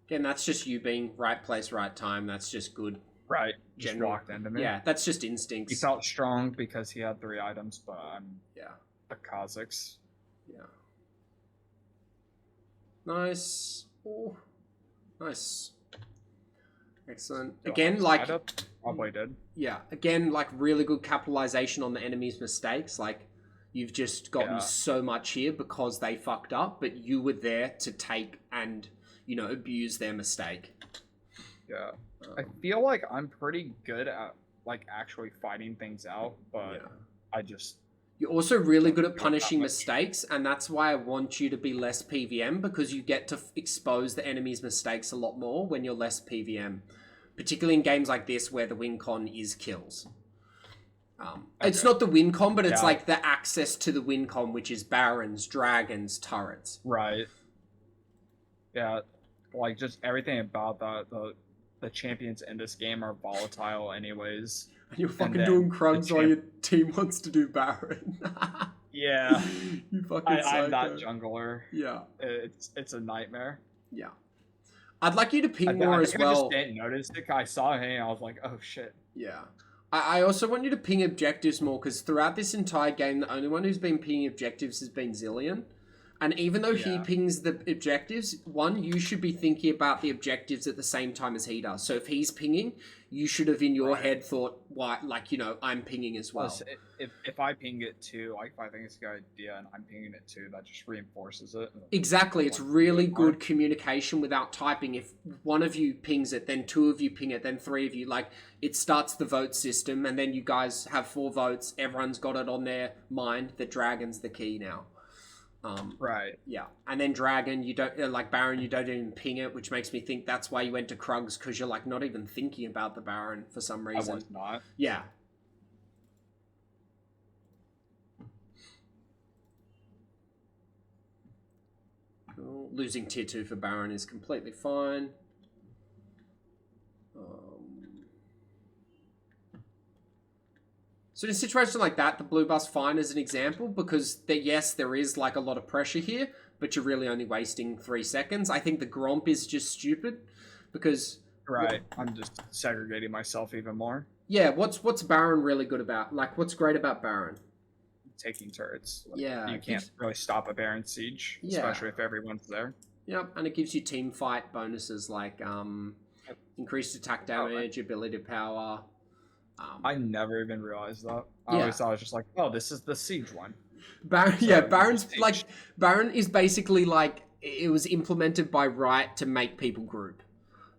Again, that's just you being right place, right time. That's just good. Right. Just General. walked into me. Yeah, that's just instincts. He felt strong because he had 3 items, but I'm a Kha'Zix. Yeah. Nice. Oh, nice. Excellent. Again, like... Probably did. Yeah. Again, like, really good capitalization on the enemy's mistakes. Like, you've just gotten so much here because they fucked up, but you were there to take and, you know, abuse their mistake. Yeah. I feel like I'm pretty good at, like, actually fighting things out, but I just... You're also really good at punishing mistakes, and that's why I want you to be less PVM, because you get to expose the enemy's mistakes a lot more when you're less PVM. Particularly in games like this where the win con is kills. It's not the win con, but it's like the access to the win con, which is barons, dragons, turrets. Right. Yeah, like just everything about the champions in this game are volatile anyways. And you're fucking doing Krugs while your team wants to do baron. Yeah. You fucking psycho. I'm that jungler. Yeah. It's a nightmare. Yeah. I'd like you to ping more as well. I just didn't notice it. I saw him and I was like, oh shit. Yeah. I also want you to ping objectives more, because throughout this entire game, the only one who's been pinging objectives has been Zillion. And even though he pings the objectives, one, you should be thinking about the objectives at the same time as he does. So if he's pinging, you should have in your head thought, why, like, you know, I'm pinging as well. If I ping it too, like if I think it's a good idea and I'm pinging it too, that just reinforces it. Exactly. It's really good communication without typing. If one of you pings it, then 2 of you ping it, then 3 of you, like, it starts the vote system, and then you guys have 4 votes. Everyone's got it on their mind that Dragon's the key now. Right. Yeah. And then Dragon, you don't, like Baron, you don't even ping it, which makes me think that's why you went to Krugs, because you're like not even thinking about the Baron for some reason. I was not. Yeah. Cool. Losing tier 2 for Baron is completely fine. So in a situation like that, the blue buff's fine as an example, because yes, there is like a lot of pressure here, but you're really only wasting 3 seconds. I think the Gromp is just stupid, because... Right, I'm just segregating myself even more. Yeah, what's Baron really good about? Like, what's great about Baron? Taking turrets. Like, yeah. You can't really stop a Baron siege, especially if everyone's there. Yep, and it gives you team fight bonuses like increased attack damage, ability power... I never even realized that. I always thought it was just like, oh, this is the siege one. Baron's like, Baron is basically like, it was implemented by Riot to make people group.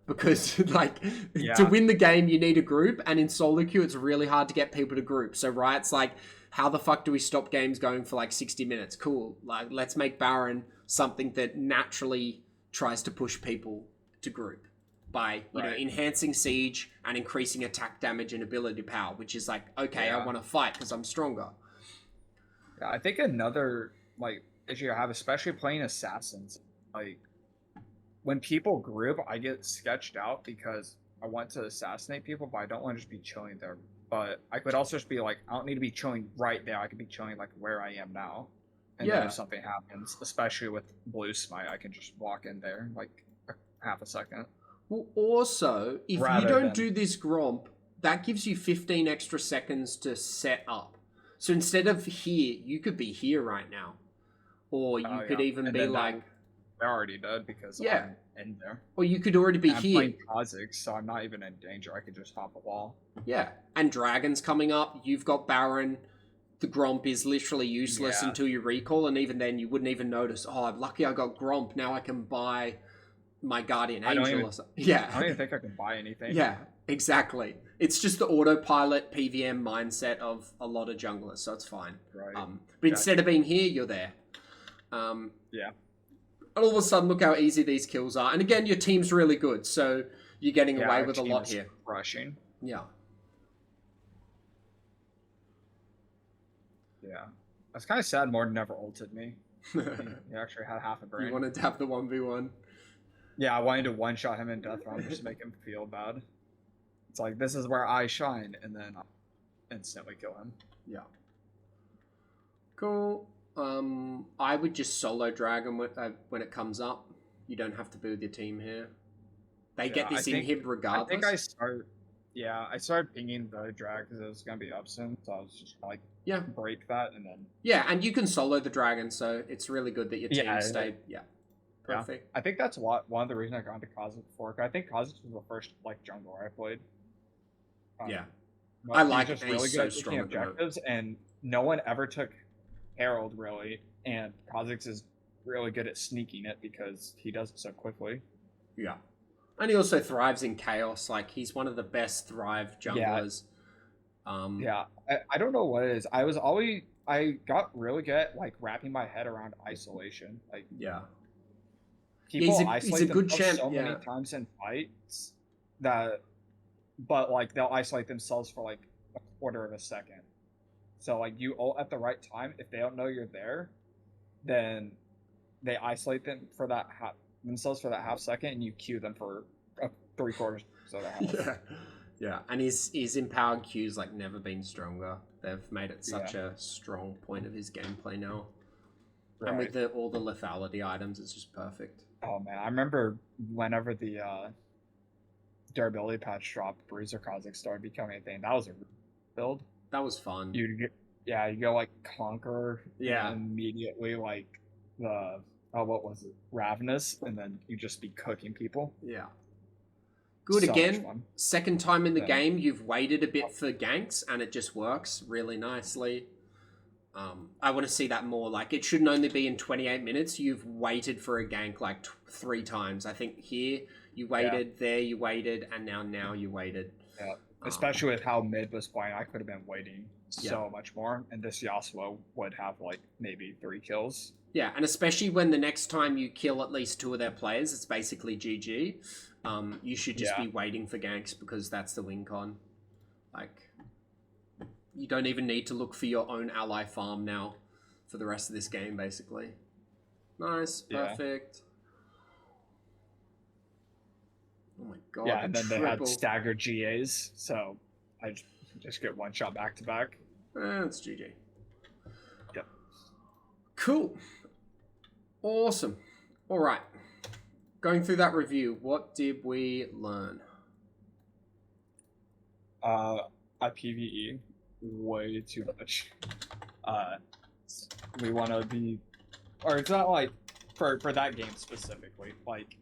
Because, like, to win the game, you need a group, and in solo queue, it's really hard to get people to group. So Riot's like, how the fuck do we stop games going for like 60 minutes? Cool. Like, let's make Baron something that naturally tries to push people to group. By, you know, enhancing siege and increasing attack damage and ability power, which is like, okay, I want to fight because I'm stronger. Yeah, I think another, like, issue I have, especially playing assassins, like, when people group, I get sketched out because I want to assassinate people, but I don't want to just be chilling there. But I could also just be like, I don't need to be chilling right there. I could be chilling, like, where I am now. And then if something happens, especially with Blue Smite, I can just walk in there, like, half a second. Well, also, if you don't do this Gromp, that gives you 15 extra seconds to set up. So instead of here, you could be here right now. Or you could even be like... They're already dead because I'm in there. Or you could already be here. I'm playing Kha'Zix, so I'm not even in danger. I could just hop a wall. Yeah, and Dragon's coming up. You've got Baron. The Gromp is literally useless until you recall, and even then you wouldn't even notice, oh, I'm lucky I got Gromp. Now I can buy... my Guardian Angel or something. Yeah. I don't even think I can buy anything. Yeah, exactly. It's just the autopilot PVM mindset of a lot of junglers, so it's fine. Right. But instead of being here, you're there. Yeah. All of a sudden, look how easy these kills are. And again, your team's really good, so you're getting away with a lot here. Rushing. Yeah. Yeah. I was kind of sad Morden never ulted me. He actually had half a You brain. wanted to have the 1v1. Yeah, I wanted to one-shot him in Death Realm just to make him feel bad. It's like, this is where I shine, and then instantly kill him. Yeah. Cool. I would just solo dragon when it comes up. You don't have to be with your team here. They get this inhib regardless. I think I started pinging the drag because it was going to be up soon, so I was just like, break that, and then... Yeah, and you can solo the dragon, so it's really good that your team stayed... Yeah. Perfect. Yeah. I think that's one of the reasons I got into Kha'Zix before. I think Kha'Zix was the first like jungler I played. Yeah. I like just it. Really he's good so at strong objectives, and no one ever took Herald really, and Kha'Zix is really good at sneaking it because he does it so quickly. Yeah. And he also thrives in chaos. Like, he's one of the best thrive junglers. Yeah. I don't know what it is. I got really good at like wrapping my head around isolation. Like, yeah. People isolate themselves so many times in fights but like they'll isolate themselves for like a quarter of a second. So like you ult at the right time. If they don't know you're there, then they isolate themselves for that half second, and you queue them for 3/4 of the health. Yeah. And his empowered Q's like never been stronger. They've made it such a strong point of his gameplay now. Right. And with all the lethality items, it's just perfect. Oh man, I remember whenever the durability patch dropped, Bruiser Kha'Zix started becoming a thing. That was a build. That was fun. You go like Conqueror. Yeah. And immediately like what was it? Ravenous, and then you just be cooking people. Yeah. Good so again. Second time in the game, you've waited a bit for ganks, and it just works really nicely. I want to see that more. Like, it shouldn't only be in 28 minutes. You've waited for a gank like 3 times. I think here you waited, there you waited, and now you waited. Yeah. Especially with how mid was playing, I could have been waiting so much more, and this Yasuo would have like maybe 3 kills. Yeah, and especially when the next time you kill at least 2 of their players, it's basically GG. You should just be waiting for ganks because that's the win con. Like, you don't even need to look for your own ally farm now for the rest of this game, basically. Nice, perfect. Oh my god. Yeah, and then they had staggered GAs, so I just get one shot back to back. That's GG. Yep. Cool. Awesome. All right. Going through that review, what did we learn? I PvE way too much. We want to be, or it's not like for that game specifically. Like,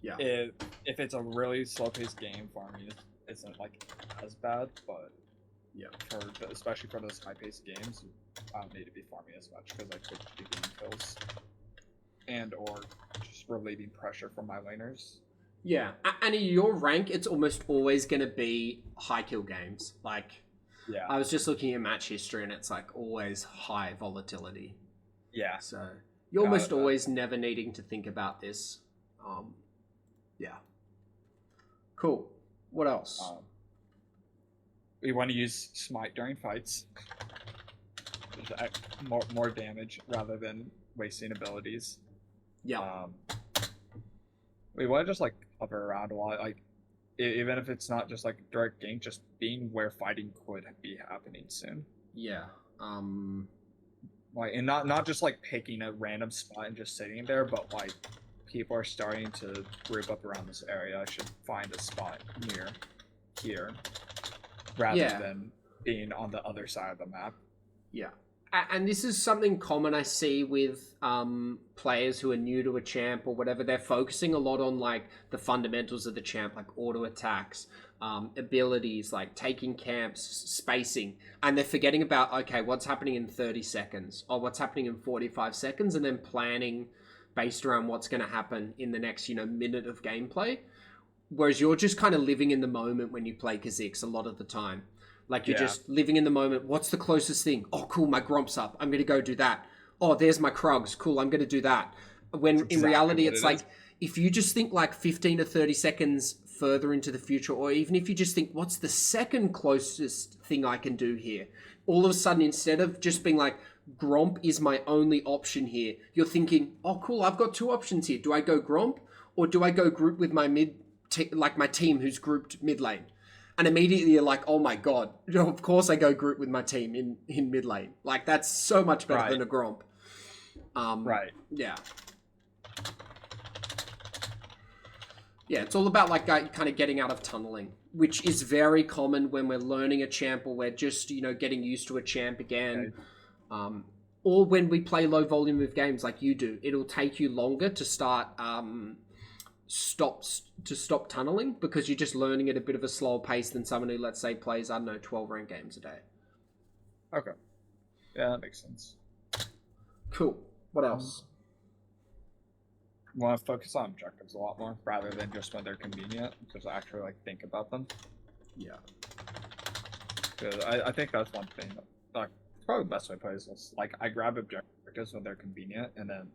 if it's a really slow-paced game, farming isn't like as bad. But especially for those high-paced games, I don't need to be farming as much because I could be getting kills and or just relieving pressure from my laners. Yeah, and in your rank, it's almost always going to be high kill games. Like, I was just looking at match history, and it's like always high volatility. Yeah. So you're almost always never needing to think about this. Yeah. Cool. What else? We want to use Smite during fights. More damage rather than wasting abilities. Yeah. We want to just like hover around a lot, like even if it's not just like direct gank, just being where fighting could be happening soon. Yeah. Like, and not just like picking a random spot and just sitting there, but like people are starting to group up around this area. I should find a spot near here rather than being on the other side of the map. Yeah. And this is something common I see with players who are new to a champ or whatever. They're focusing a lot on like the fundamentals of the champ, like auto attacks, abilities, like taking camps, spacing. And they're forgetting about, okay, what's happening in 30 seconds or what's happening in 45 seconds, and then planning based around what's going to happen in the next, minute of gameplay. Whereas you're just kind of living in the moment when you play Kha'Zix a lot of the time. Like, you're just living in the moment. What's the closest thing? Oh, cool, my Gromp's up. I'm going to go do that. Oh, there's my Krugs. Cool, I'm going to do that. When in reality, it's like, if you just think like 15 to 30 seconds further into the future, or even if you just think, what's the second closest thing I can do here? All of a sudden, instead of just being like, Gromp is my only option here, you're thinking, oh, cool, I've got two options here. Do I go Gromp, or do I go group with my my team who's grouped mid lane? And immediately you're like, oh my god, of course I go group with my team in mid lane. Like, that's so much better than a Gromp. Right. Yeah. Yeah, it's all about like kind of getting out of tunneling, which is very common when we're learning a champ or we're just, getting used to a champ again. Okay. Or when we play low volume of games like you do, it'll take you longer to start stop tunneling because you're just learning at a bit of a slower pace than someone who, let's say, plays, 12 ranked games a day. Okay. Yeah, that makes sense. Cool. What else? Want to focus on objectives a lot more rather than just when they're convenient, because I actually think about them. Yeah. Because I think that's one thing. It's probably the best way to put it is I grab objectives when they're convenient, and then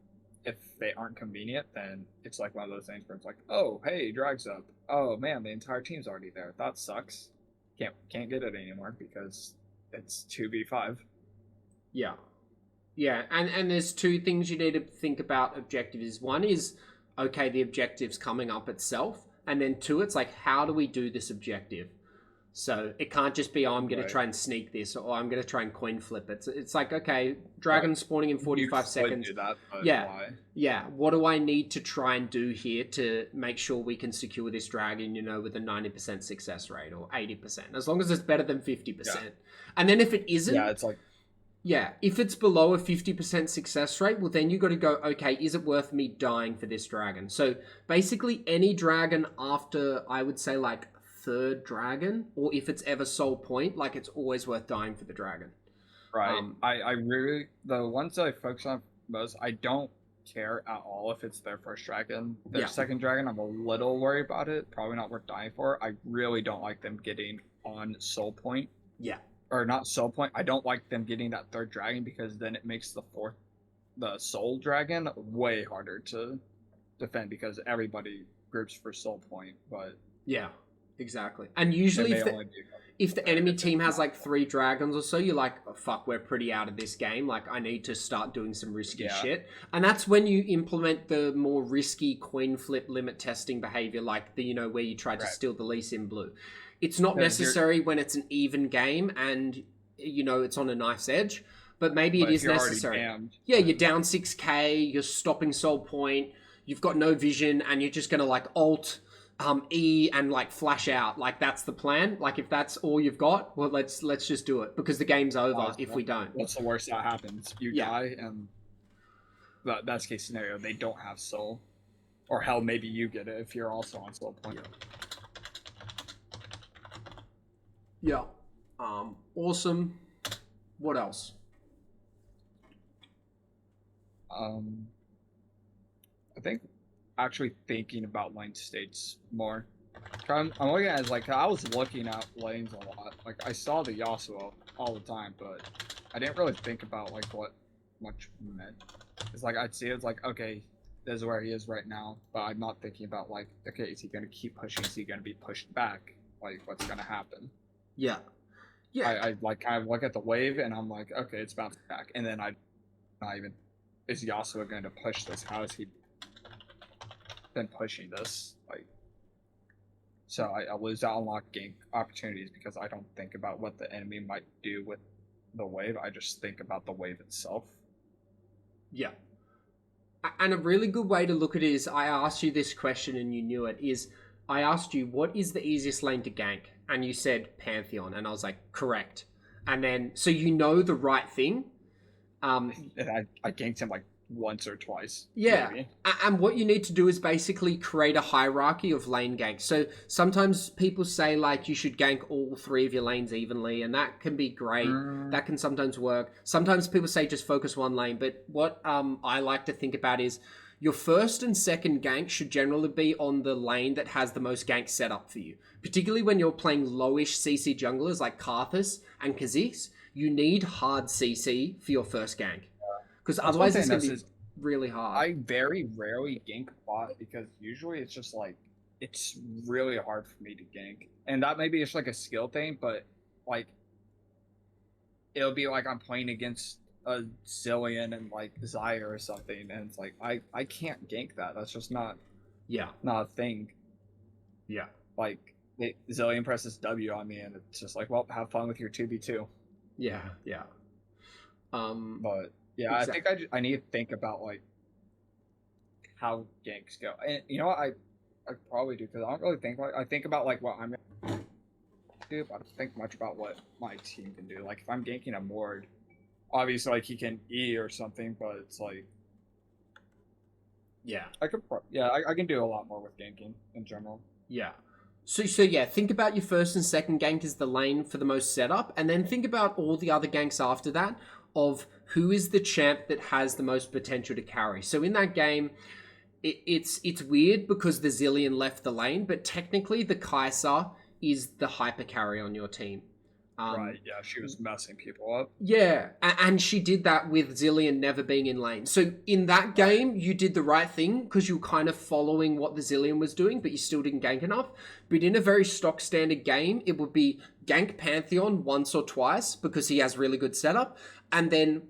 if they aren't convenient, then it's one of those things where it's oh, hey, drag's up. Oh man, the entire team's already there. That sucks. Can't get it anymore because it's 2v5. Yeah. Yeah, and there's two things you need to think about objectives. One is, okay, the objective's coming up itself. And then two, it's how do we do this objective? So it can't just be, I'm going to try and sneak this, or I'm going to try and coin flip it. It's okay, dragon spawning in 45 seconds. Do that, yeah, why? Yeah. What do I need to try and do here to make sure we can secure this dragon, with a 90% success rate or 80%, as long as it's better than 50%. Yeah. And then if it isn't... Yeah, it's yeah, if it's below a 50% success rate, well, then you got to go, okay, is it worth me dying for this dragon? So basically any dragon after, I would say, third dragon, or if it's ever soul point, it's always worth dying for the dragon. Right. I really, the ones that I focus on most, I don't care at all if it's their first dragon. Their second dragon, I'm a little worried about it. Probably not worth dying for. I really don't like them getting on soul point. Yeah. Or not soul point. I don't like them getting that third dragon because then it makes the soul dragon way harder to defend because everybody groups for soul point. But yeah, exactly. And usually if the enemy team has 3 dragons or so, you're like, oh, fuck, we're pretty out of this game. I need to start doing some risky shit. And that's when you implement the more risky coin flip limit testing behavior, where you try to steal the Lee Sin blue. It's not necessary when it's an even game and, it's on a knife's edge, but maybe it is necessary. Yeah, you're down 6k, you're stopping soul point, you've got no vision, and you're just going to alt E and flash out. That's the plan. If that's all you've got, well, let's just do it because the game's over if we don't. What's the worst that happens? You die, and that's case scenario. They don't have soul, or hell, maybe you get it if you're also on soul point. Yeah. Awesome. What else? I think actually thinking about lane states more. I'm looking at it I was looking at lanes a lot. I saw the Yasuo all the time, but I didn't really think about what much meant. It's I'd see it, it's okay, this is where he is right now, but I'm not thinking about okay, is he gonna keep pushing? Is he gonna be pushed back? What's gonna happen? Yeah. Yeah. I kind of look at the wave and I'm okay, it's bouncing back. And then is Yasuo going to push this? How has he been pushing this? So I lose out on gank opportunities because I don't think about what the enemy might do with the wave. I just think about the wave itself. Yeah. And a really good way to look at it is, I asked you this question and you knew it, is I asked you, what is the easiest lane to gank? And you said Pantheon. And I was like, correct. And then, so the right thing. And I ganked him once or twice. Yeah. Maybe. And what you need to do is basically create a hierarchy of lane ganks. So sometimes people say you should gank all 3 of your lanes evenly, and that can be great. That can sometimes work. Sometimes people say just focus one lane. But what I like to think about is, your first and second gank should generally be on the lane that has the most gank set up for you. Particularly when you're playing lowish CC junglers like Kha'Zix and Kha'Zix, you need hard CC for your first gank. Because otherwise it's going to be really hard. I very rarely gank bot because usually it's just it's really hard for me to gank, and that maybe it's like a skill thing, but like it'll be like I'm playing against a Zillion and like Zyre or something, and it's like I can't gank that. That's just not Yeah. a thing. Yeah. Like Zillion presses W on me, and it's just like, well, have fun with your 2v2. Yeah. Yeah. But yeah, I think I need to think about like how ganks go, and you know what I probably do, because I don't really think like, I think about like what I'm gonna do, but I don't think much about what my team can do. Like if I'm ganking a Mord, obviously like he can E or something, but it's like Yeah. I could I can do a lot more with ganking in general. Yeah. So yeah, think about your first and second gank as the lane for the most setup, and then think about all the other ganks after that of who is the champ that has the most potential to carry. So in that game, it's weird because the Zillion left the lane, but technically the Kai'Sa is the hyper carry on your team. Right, yeah, she was messing people up. Yeah, and she did that with Zillion never being in lane. So in that game, you did the right thing because you were kind of following what the Zillion was doing, but you still didn't gank enough. But in a very stock standard game, it would be gank Pantheon once or twice because he has really good setup, and then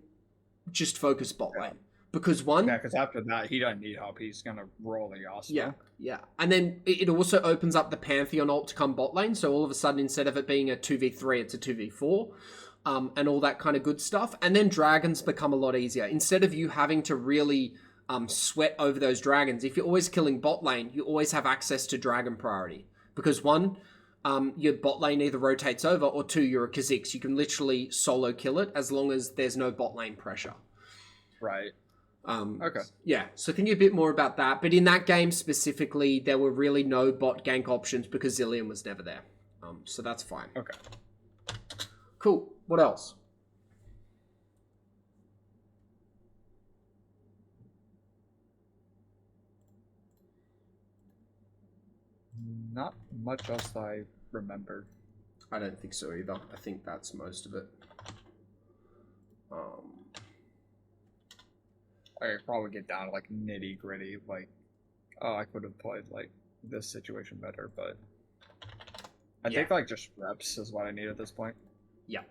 just focus bot lane. Because because after that, he doesn't need help. He's going to roll the Yasuo. Yeah, yeah. And then it also opens up the Pantheon ult to come bot lane. So all of a sudden, instead of it being a 2v3, it's a 2v4. And all that kind of good stuff. And then dragons become a lot easier. Instead of you having to really sweat over those dragons, if you're always killing bot lane, you always have access to dragon priority. Because one, your bot lane either rotates over, or two, you're a Kha'Zix. You can literally solo kill it as long as there's no bot lane pressure. Right. Okay. Yeah, so think a bit more about that. But in that game specifically, there were really no bot gank options because Zillion was never there. So that's fine. Okay. Cool. What else? Not much else I remember. I don't think so either. I think that's most of it. I could probably get down to like nitty gritty, like, oh, I could have played like this situation better, but I think like just reps is what I need at this point. Yeah.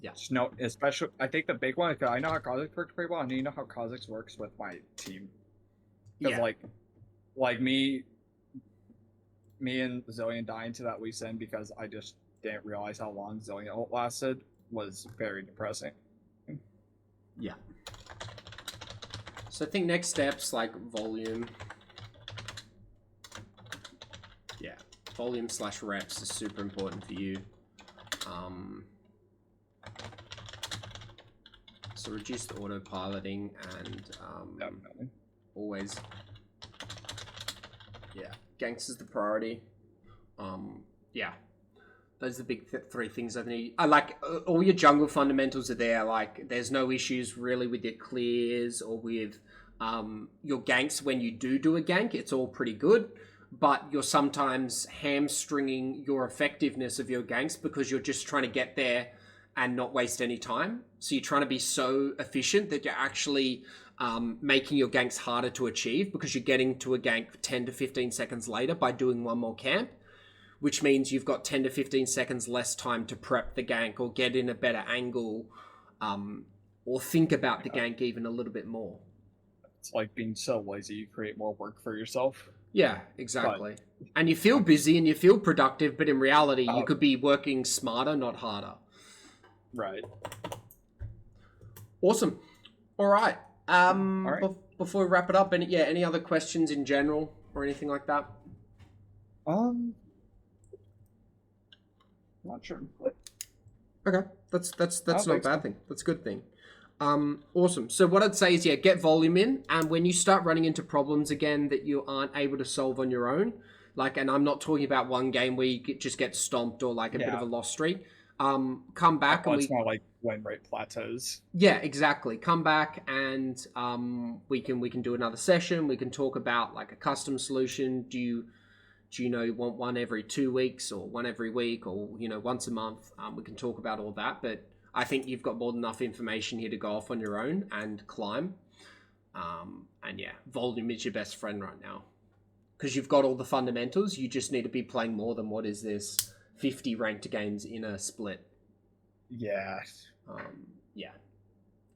Yeah. Just no, especially I think the big one is I know how Kha'Zix works pretty well, and you know how Kha'Zix works with my team. Because like me and Zillion dying to that Lee Sin because I just didn't realize how long Zillion ult lasted was very depressing. Yeah. So I think next steps like volume. Yeah, volume / reps is super important for you. So reduce the autopiloting and always, yeah, ganks is the priority. Yeah, those are the big three things I need. I like all your jungle fundamentals are there. Like there's no issues really with your clears or with your ganks. When you do a gank, it's all pretty good. But you're sometimes hamstringing your effectiveness of your ganks because you're just trying to get there and not waste any time. So you're trying to be so efficient that you're actually making your ganks harder to achieve because you're getting to a gank 10 to 15 seconds later by doing one more camp, which means you've got 10 to 15 seconds less time to prep the gank or get in a better angle or think about the gank even a little bit more. It's like being so lazy, you create more work for yourself. Yeah, exactly. And you feel busy and you feel productive, but in reality, you could be working smarter, not harder. Right. Awesome. All right. Before we wrap it up, any other questions in general or anything like that? Not sure. Okay, that's not a bad thing. That's a good thing. Awesome. So what I'd say is, get volume in, and when you start running into problems again that you aren't able to solve on your own, like, and I'm not talking about one game where you just get stomped or like a bit of a loss streak. Come back and it's more like win rate plateaus. Yeah, exactly. Come back and we can do another session. We can talk about like a custom solution. Do you want one every 2 weeks or one every week or once a month? We can talk about all that, but I think you've got more than enough information here to go off on your own and climb. And volume is your best friend right now. because you've got all the fundamentals. You just need to be playing more than, what is this, 50 ranked games in a split. Yeah. Yeah.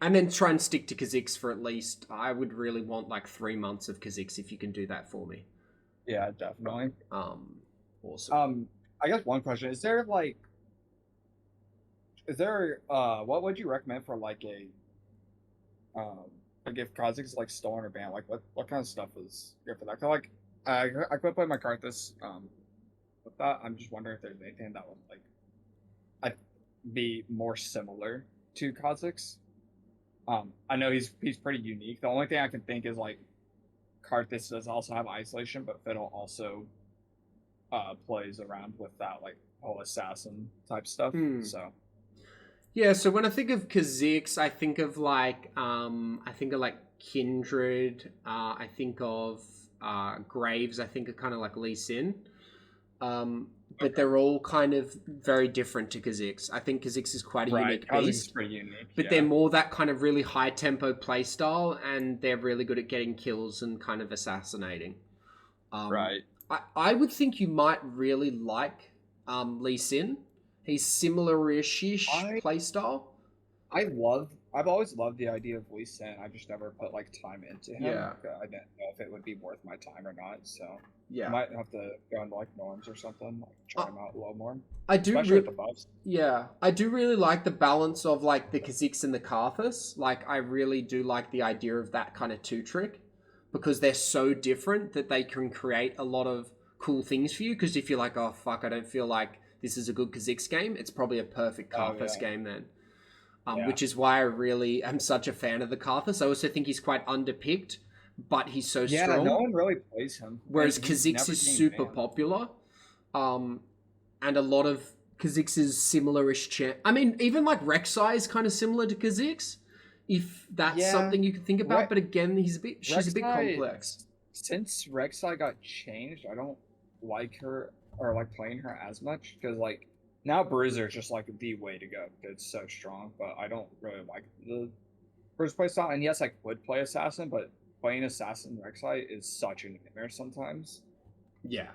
And then try and stick to Kha'Zix for at least, I would really want like 3 months of Kha'Zix if you can do that for me. Yeah, definitely. Awesome. I guess one question, is there what would you recommend for like if Kha'Zix is like stolen or banned, like what kind of stuff is good for that? 'Cause, like I quit playing my Karthus with that. I'm just wondering if there's anything that would like I be more similar to Kha'Zix. I know he's pretty unique. The only thing I can think is like Karthus does also have isolation, but Fiddle also plays around with that like whole assassin type stuff. So yeah, so when I think of Kha'Zix, I think of like Kindred. I think of Graves. I think of kind of like Lee Sin. But they're all kind of very different to Kha'Zix. I think Kha'Zix is quite a unique Kha'Zix beast. is pretty unique, but they're more that kind of really high tempo play style, and they're really good at getting kills and kind of assassinating. Right. I would think you might really like Lee Sin. He's similar-ish play style. I've always loved the idea of Lee Sin. I just never put like time into him. Yeah. I didn't know if it would be worth my time or not. So yeah, I might have to go into like norms or something, like try him out a little more. I do, especially with the buffs. Yeah, I do really like the balance of like the Kha'Zix and the Karthus. Like I really do like the idea of that kind of 2-trick, because they're so different that they can create a lot of cool things for you. Because if you're like, oh fuck, I don't feel like this is a good Kha'Zix game, it's probably a perfect Karthus game then. Which is why I really am such a fan of the Karthus. I also think he's quite underpicked, but he's so strong. Yeah, no one really plays him. Whereas Kha'Zix is super popular. And a lot of Kha'Zix's similar-ish I mean, even like Rek'Sai is kind of similar to Kha'Zix, if that's something you could think about. But again, she's a bit complex. Since Rek'Sai got changed, I don't like her or like playing her as much, because like now Bruiser is just like the way to go. It's so strong, but I don't really like the first play style. And yes, I would play Assassin, but playing Assassin Rek'Sai is such a nightmare sometimes. Yeah.